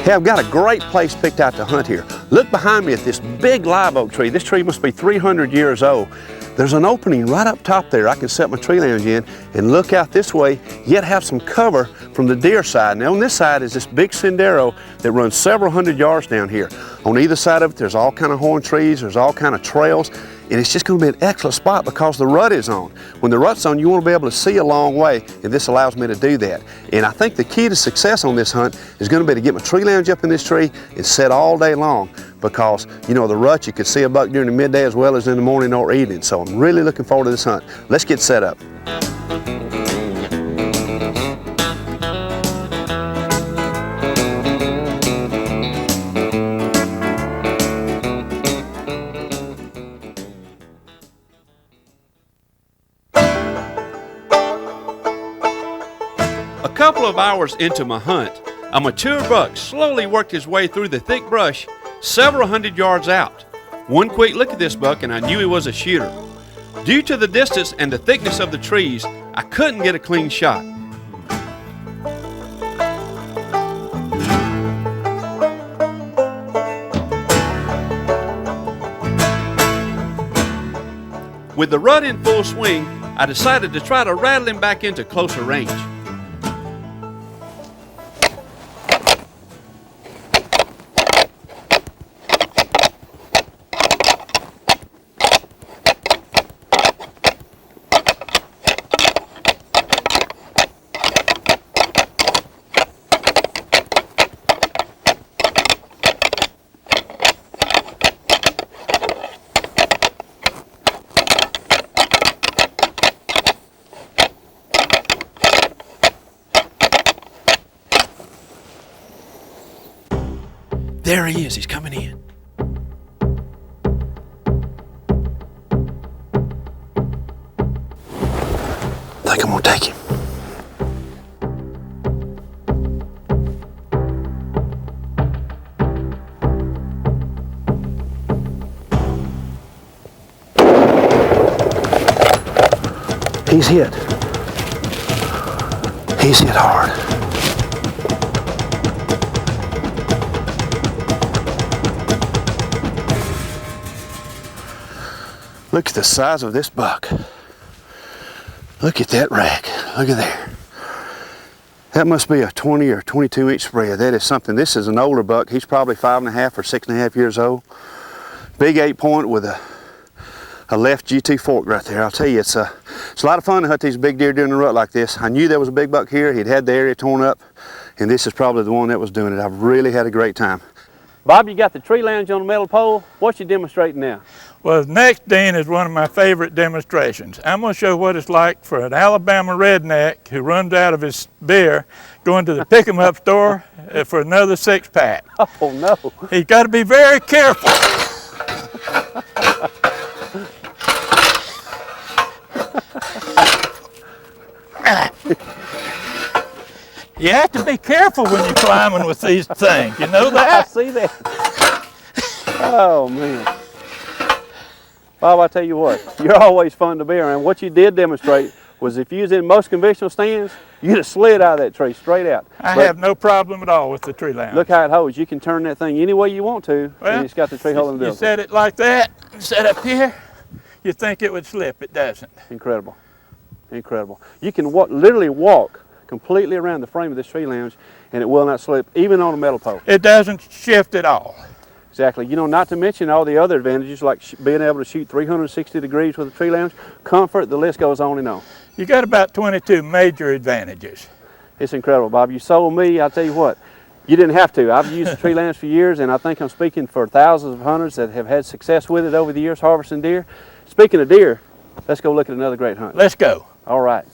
Hey, I've got a great place picked out to hunt here. Look behind me at this big live oak tree. This tree must be 300 years old. There's an opening right up top there I can set my Tree Lounge in and look out this way, yet have some cover from the deer side. Now on this side is this big sendero that runs several hundred yards down here. On either side of it, there's all kind of horn trees, there's all kind of trails, and it's just going to be an excellent spot because the rut is on. When the rut's on, you want to be able to see a long way, and this allows me to do that. And I think the key to success on this hunt is going to be to get my Tree Lounge up in this tree and set all day long, because you know the rut, you could see a buck during the midday as well as in the morning or evening. So I'm really looking forward to this hunt. Let's get set up. A couple of hours into my hunt, a mature buck slowly worked his way through the thick brush several hundred yards out. One quick look at this buck and I knew he was a shooter. Due to the distance and the thickness of the trees, I couldn't get a clean shot. With the rut in full swing, I decided to try to rattle him back into closer range. There he is, he's coming in. I think I'm gonna take him. He's hit. He's hit hard. Look at the size of this buck. Look at that rack. Look at there. That must be a 20 or 22 inch spread. That is something. This is an older buck. He's probably 5.5 or 6.5 years old. Big 8-point with a left GT fork right there. I'll tell you, it's a lot of fun to hunt these big deer during the rut like this. I knew there was a big buck here. He'd had the area torn up, and this is probably the one that was doing it. I've really had a great time. Bob, you got the tree lounge on the metal pole. What you demonstrating now? Well, next, Dean, is one of my favorite demonstrations. I'm going to show what it's like for an Alabama redneck who runs out of his beer going to the pick-em-up store for another 6-pack. Oh, no. He's got to be very careful. You have to be careful when you're climbing with these things. You know that? I see that. Oh, man. Bob, I tell you what, you're always fun to be around. What you did demonstrate was if you was in most conventional stands, you'd have slid out of that tree straight out. I have no problem at all with the tree lounge. Look how it holds. You can turn that thing any way you want to, and it's got the tree holding You set it like that, set up here, you think it would slip. It doesn't. Incredible. Incredible. You can literally walk completely around the frame of this tree lounge, and it will not slip, even on a metal pole. It doesn't shift at all. Exactly. You know, not to mention all the other advantages like being able to shoot 360 degrees with a tree lounge, comfort, the list goes on and on. You got about 22 major advantages. It's incredible, Bob. You sold me. I'll tell you what, you didn't have to. I've used the tree lounge for years, and I think I'm speaking for thousands of hunters that have had success with it over the years harvesting deer. Speaking of deer, let's go look at another great hunt. Let's go. All right.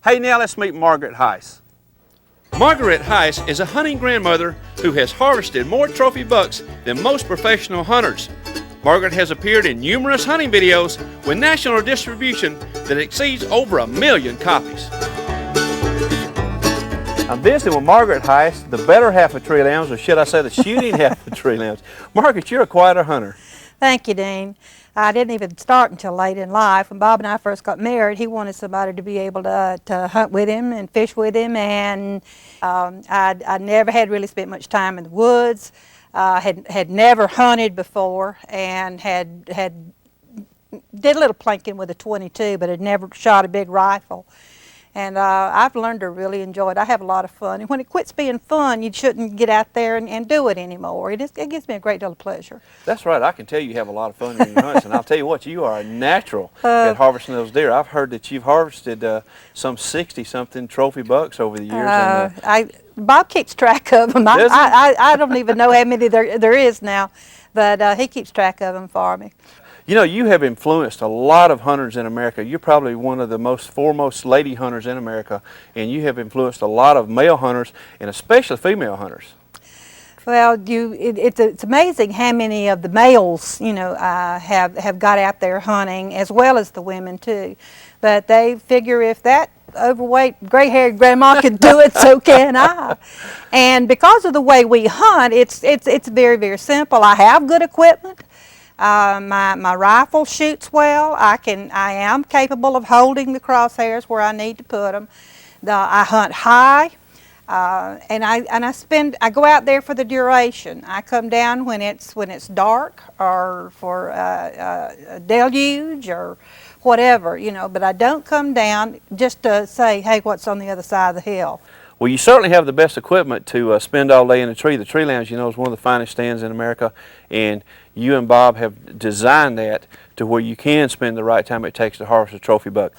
Hey, now let's meet Margaret Hice. Margaret Hice is a hunting grandmother who has harvested more trophy bucks than most professional hunters. Margaret has appeared in numerous hunting videos with national distribution that exceeds over 1 million copies. I'm visiting with Margaret Hice, the better half of Tree Lounge, or should I say the shooting half of Tree Lounge. Margaret, you're a quieter hunter. Thank you, Dean. I didn't even start until late in life. When Bob and I first got married, he wanted somebody to be able to hunt with him and fish with him, and I never had really spent much time in the woods. Had never hunted before, and did a little planking with a .22, but had never shot a big rifle. And I've learned to really enjoy it. I have a lot of fun. And when it quits being fun, you shouldn't get out there and do it anymore. It gives me a great deal of pleasure. That's right. I can tell you have a lot of fun in your hunts. And I'll tell you what, you are a natural at harvesting those deer. I've heard that you've harvested some 60-something trophy bucks over the years. Bob keeps track of them. I don't even know how many there is now. but he keeps track of them for me. You know, you have influenced a lot of hunters in America. You're probably one of the most foremost lady hunters in America, and you have influenced a lot of male hunters, and especially female hunters. Well, it's amazing how many of the males, you know, have got out there hunting, as well as the women too. But they figure if that overweight, gray-haired grandma can do it, so can I. And because of the way we hunt, it's very, very simple. I have good equipment. My rifle shoots well. I am capable of holding the crosshairs where I need to put them. I hunt high. And I go out there for the duration. I come down when it's dark, or for a deluge or whatever, you know, but I don't come down just to say, hey, what's on the other side of the hill. Well, you certainly have the best equipment to spend all day in the tree. The Tree Lounge, you know, is one of the finest stands in America, and you and Bob have designed that to where you can spend the right time it takes to harvest a trophy buck.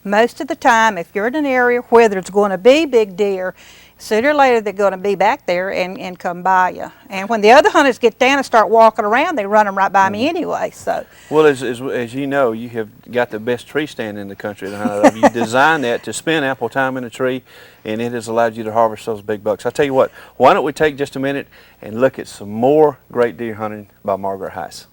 Most of the time, if you're in an area where there's going to be big deer, sooner or later they're going to be back there and come by you. And when the other hunters get down and start walking around, they run them right by me anyway. So. Well, as you know, you have got the best tree stand in the country to hunt out of. You designed that to spend ample time in a tree, and it has allowed you to harvest those big bucks. I tell you what, why don't we take just a minute and look at some more great deer hunting by Margaret Hice.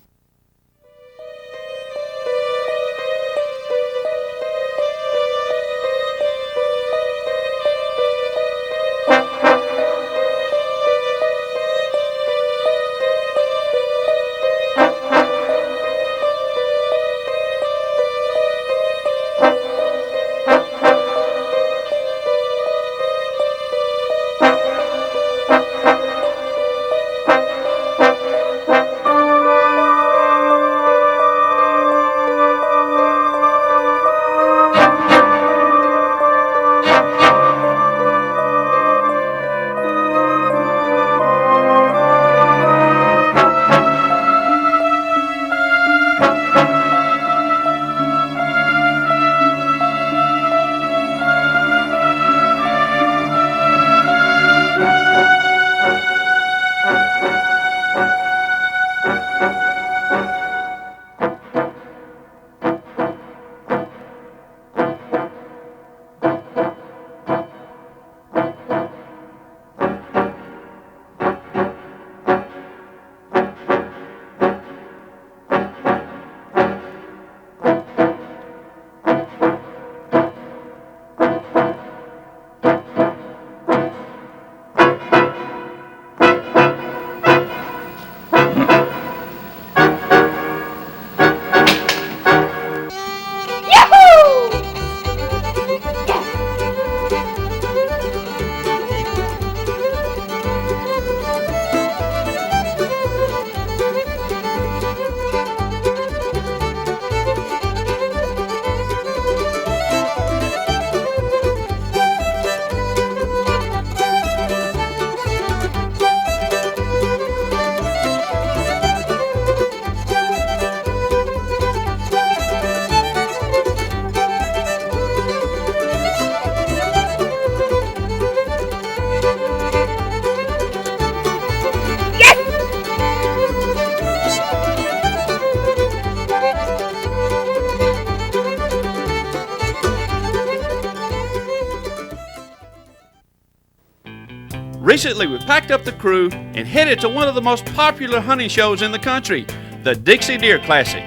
Recently, we packed up the crew and headed to one of the most popular hunting shows in the country, the Dixie Deer Classic.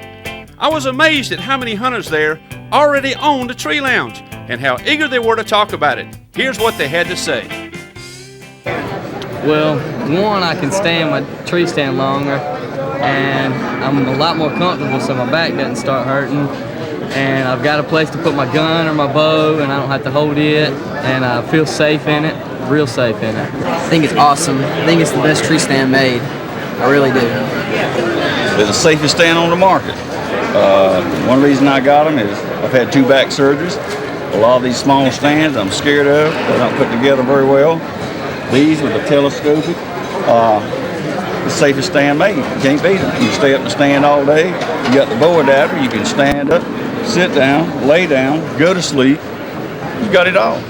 I was amazed at how many hunters there already owned a Tree Lounge and how eager they were to talk about it. Here's what they had to say. Well, one, I can stay in my tree stand longer, and I'm a lot more comfortable so my back doesn't start hurting. And I've got a place to put my gun or my bow, and I don't have to hold it, and I feel safe in it, real safe in it. I think it's awesome. I think it's the best tree stand made. I really do. It's the safest stand on the market. One reason I got them is I've had 2 back surgeries. A lot of these small stands I'm scared of. They don't put together very well. These with the telescopic, the safest stand made. You can't beat them. You stay up in the stand all day. You got the bow adapter. You can stand up, sit down, lay down, go to sleep. You got it all.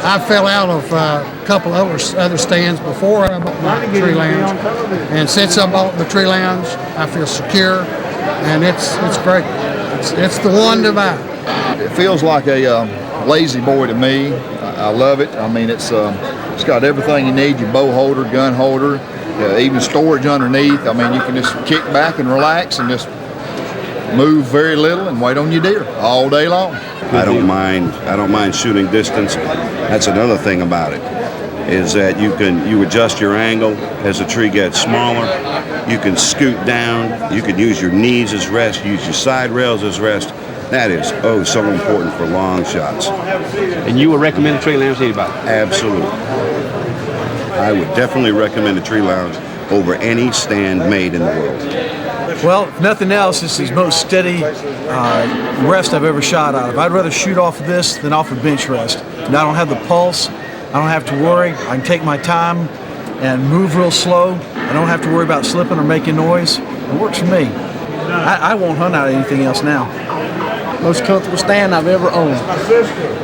I fell out of a couple of other stands before I bought my tree lounge, and since I bought the tree lounge, I feel secure, and it's great. It's the one to buy. It feels like a lazy boy to me. I love it. I mean, it's got everything you need: your bow holder, gun holder, even storage underneath. I mean, you can just kick back and relax and just move very little and wait on your deer all day long. I don't mind shooting distance. That's another thing about it, is that you adjust your angle as the tree gets smaller. You can scoot down. You can use your knees as rest. Use your side rails as rest. That is so important for long shots. And you would recommend a tree lounge to anybody? Absolutely. I would definitely recommend a tree lounge over any stand made in the world. Well, if nothing else, this is the most steady rest I've ever shot out of. I'd rather shoot off of this than off of bench rest. And I don't have the pulse. I don't have to worry. I can take my time and move real slow. I don't have to worry about slipping or making noise. It works for me. I won't hunt out of anything else now. Most comfortable stand I've ever owned.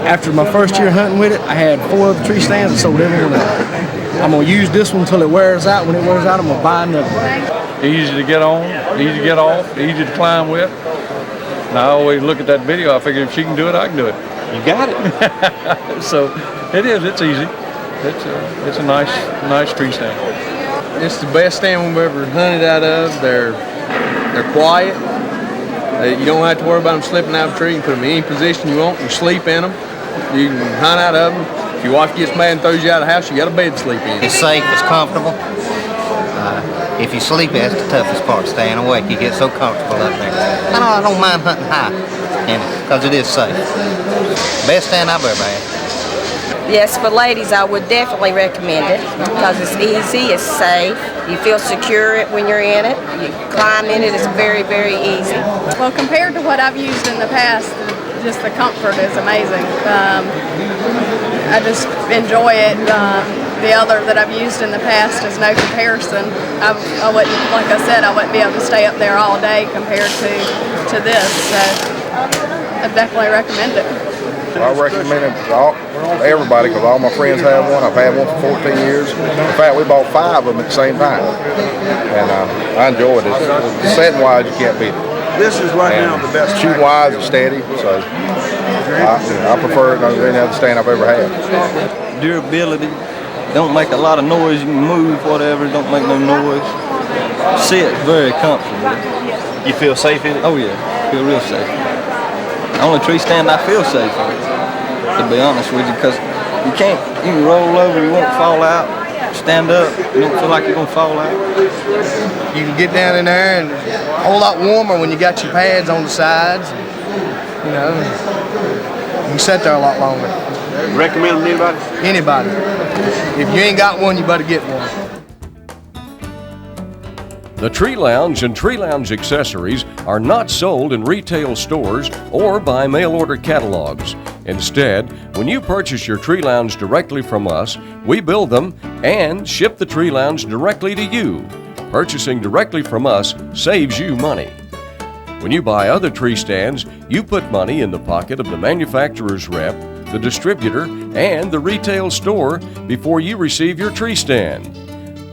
After my first year hunting with it, I had 4 other tree stands and sold every one out. I'm going to use this one until it wears out. When it wears out, I'm going to buy another one. Easy to get on, easy to get off, easy to climb with. And I always look at that video, I figure if she can do it, I can do it. You got it. So it's easy. It's a nice tree stand. It's the best stand we've ever hunted out of. They're quiet. You don't have to worry about them slipping out of the tree. You can put them in any position you want. You sleep in them. You can hunt out of them. If your wife gets mad and throws you out of the house, you got a bed to sleep in. It's safe, it's comfortable. If you sleep, that's the toughest part, staying awake. You get so comfortable up there. I don't mind hunting high in it, because it is safe. Best stand I've ever had. Yes, for ladies, I would definitely recommend it because it's easy, it's safe. You feel secure when you're in it. You climb in it, it's very, very easy. Well, compared to what I've used in the past, just the comfort is amazing. I just enjoy it. The other that I've used in the past is no comparison. I wouldn't, like I said, I wouldn't be able to stay up there all day compared to this. So I definitely recommend it. I recommend it to everybody because all my friends have one. I've had one for 14 years. In fact, we bought 5 of them at the same time. And I enjoyed it. Setting-wise, you can't beat it. This is right now the best. Shooting-wise, it's steady. So I prefer it than any other stand I've ever had. Durability. Don't make a lot of noise. You can move, whatever. Don't make no noise. Sit very comfortable. You feel safe in it? Oh yeah, feel real safe. The only tree stand I feel safe in, to be honest with you, because you can roll over, you won't fall out. Stand up, you don't feel like you're gonna fall out. You can get down in there and a whole lot warmer when you got your pads on the sides. You know, you can sit there a lot longer. Recommend them to anybody? Anybody. If you ain't got one, you better get one. The Tree Lounge and Tree Lounge accessories are not sold in retail stores or by mail-order catalogs. Instead, when you purchase your Tree Lounge directly from us, we build them and ship the Tree Lounge directly to you. Purchasing directly from us saves you money. When you buy other tree stands, you put money in the pocket of the manufacturer's rep, the distributor, and the retail store before you receive your tree stand.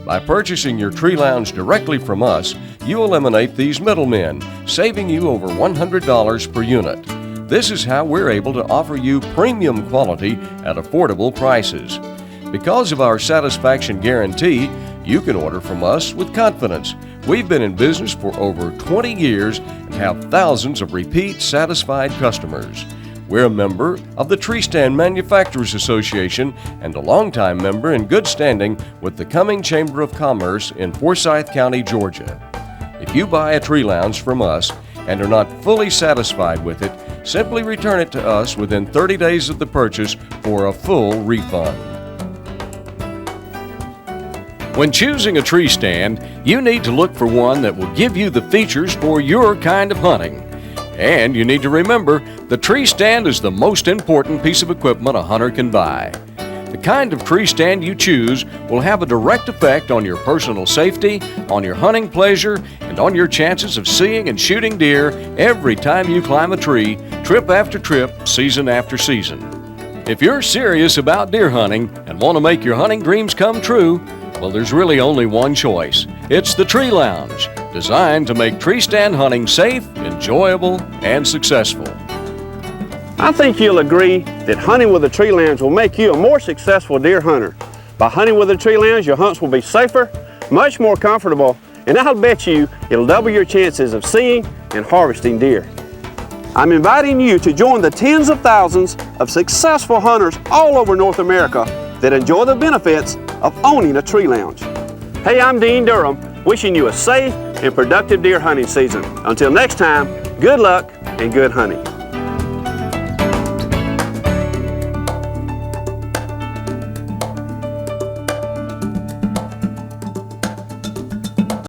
By purchasing your Tree Lounge directly from us, you eliminate these middlemen, saving you over $100 per unit. This is how we're able to offer you premium quality at affordable prices. Because of our satisfaction guarantee, you can order from us with confidence. We've been in business for over 20 years and have thousands of repeat satisfied customers. We're a member of the Tree Stand Manufacturers Association and a longtime member in good standing with the Cumming Chamber of Commerce in Forsyth County, Georgia. If you buy a Tree Lounge from us and are not fully satisfied with it, simply return it to us within 30 days of the purchase for a full refund. When choosing a tree stand, you need to look for one that will give you the features for your kind of hunting. And you need to remember, the tree stand is the most important piece of equipment a hunter can buy. The kind of tree stand you choose will have a direct effect on your personal safety, on your hunting pleasure, and on your chances of seeing and shooting deer every time you climb a tree, trip after trip, season after season. If you're serious about deer hunting and want to make your hunting dreams come true, well, there's really only one choice. It's the Tree Lounge, designed to make tree stand hunting safe, enjoyable, and successful. I think you'll agree that hunting with a tree lounge will make you a more successful deer hunter. By hunting with a tree lounge, your hunts will be safer, much more comfortable, and I'll bet you it'll double your chances of seeing and harvesting deer. I'm inviting you to join the tens of thousands of successful hunters all over North America that enjoy the benefits of owning a tree lounge. Hey, I'm Dean Durham, wishing you a safe and productive deer hunting season. Until next time, good luck and good hunting.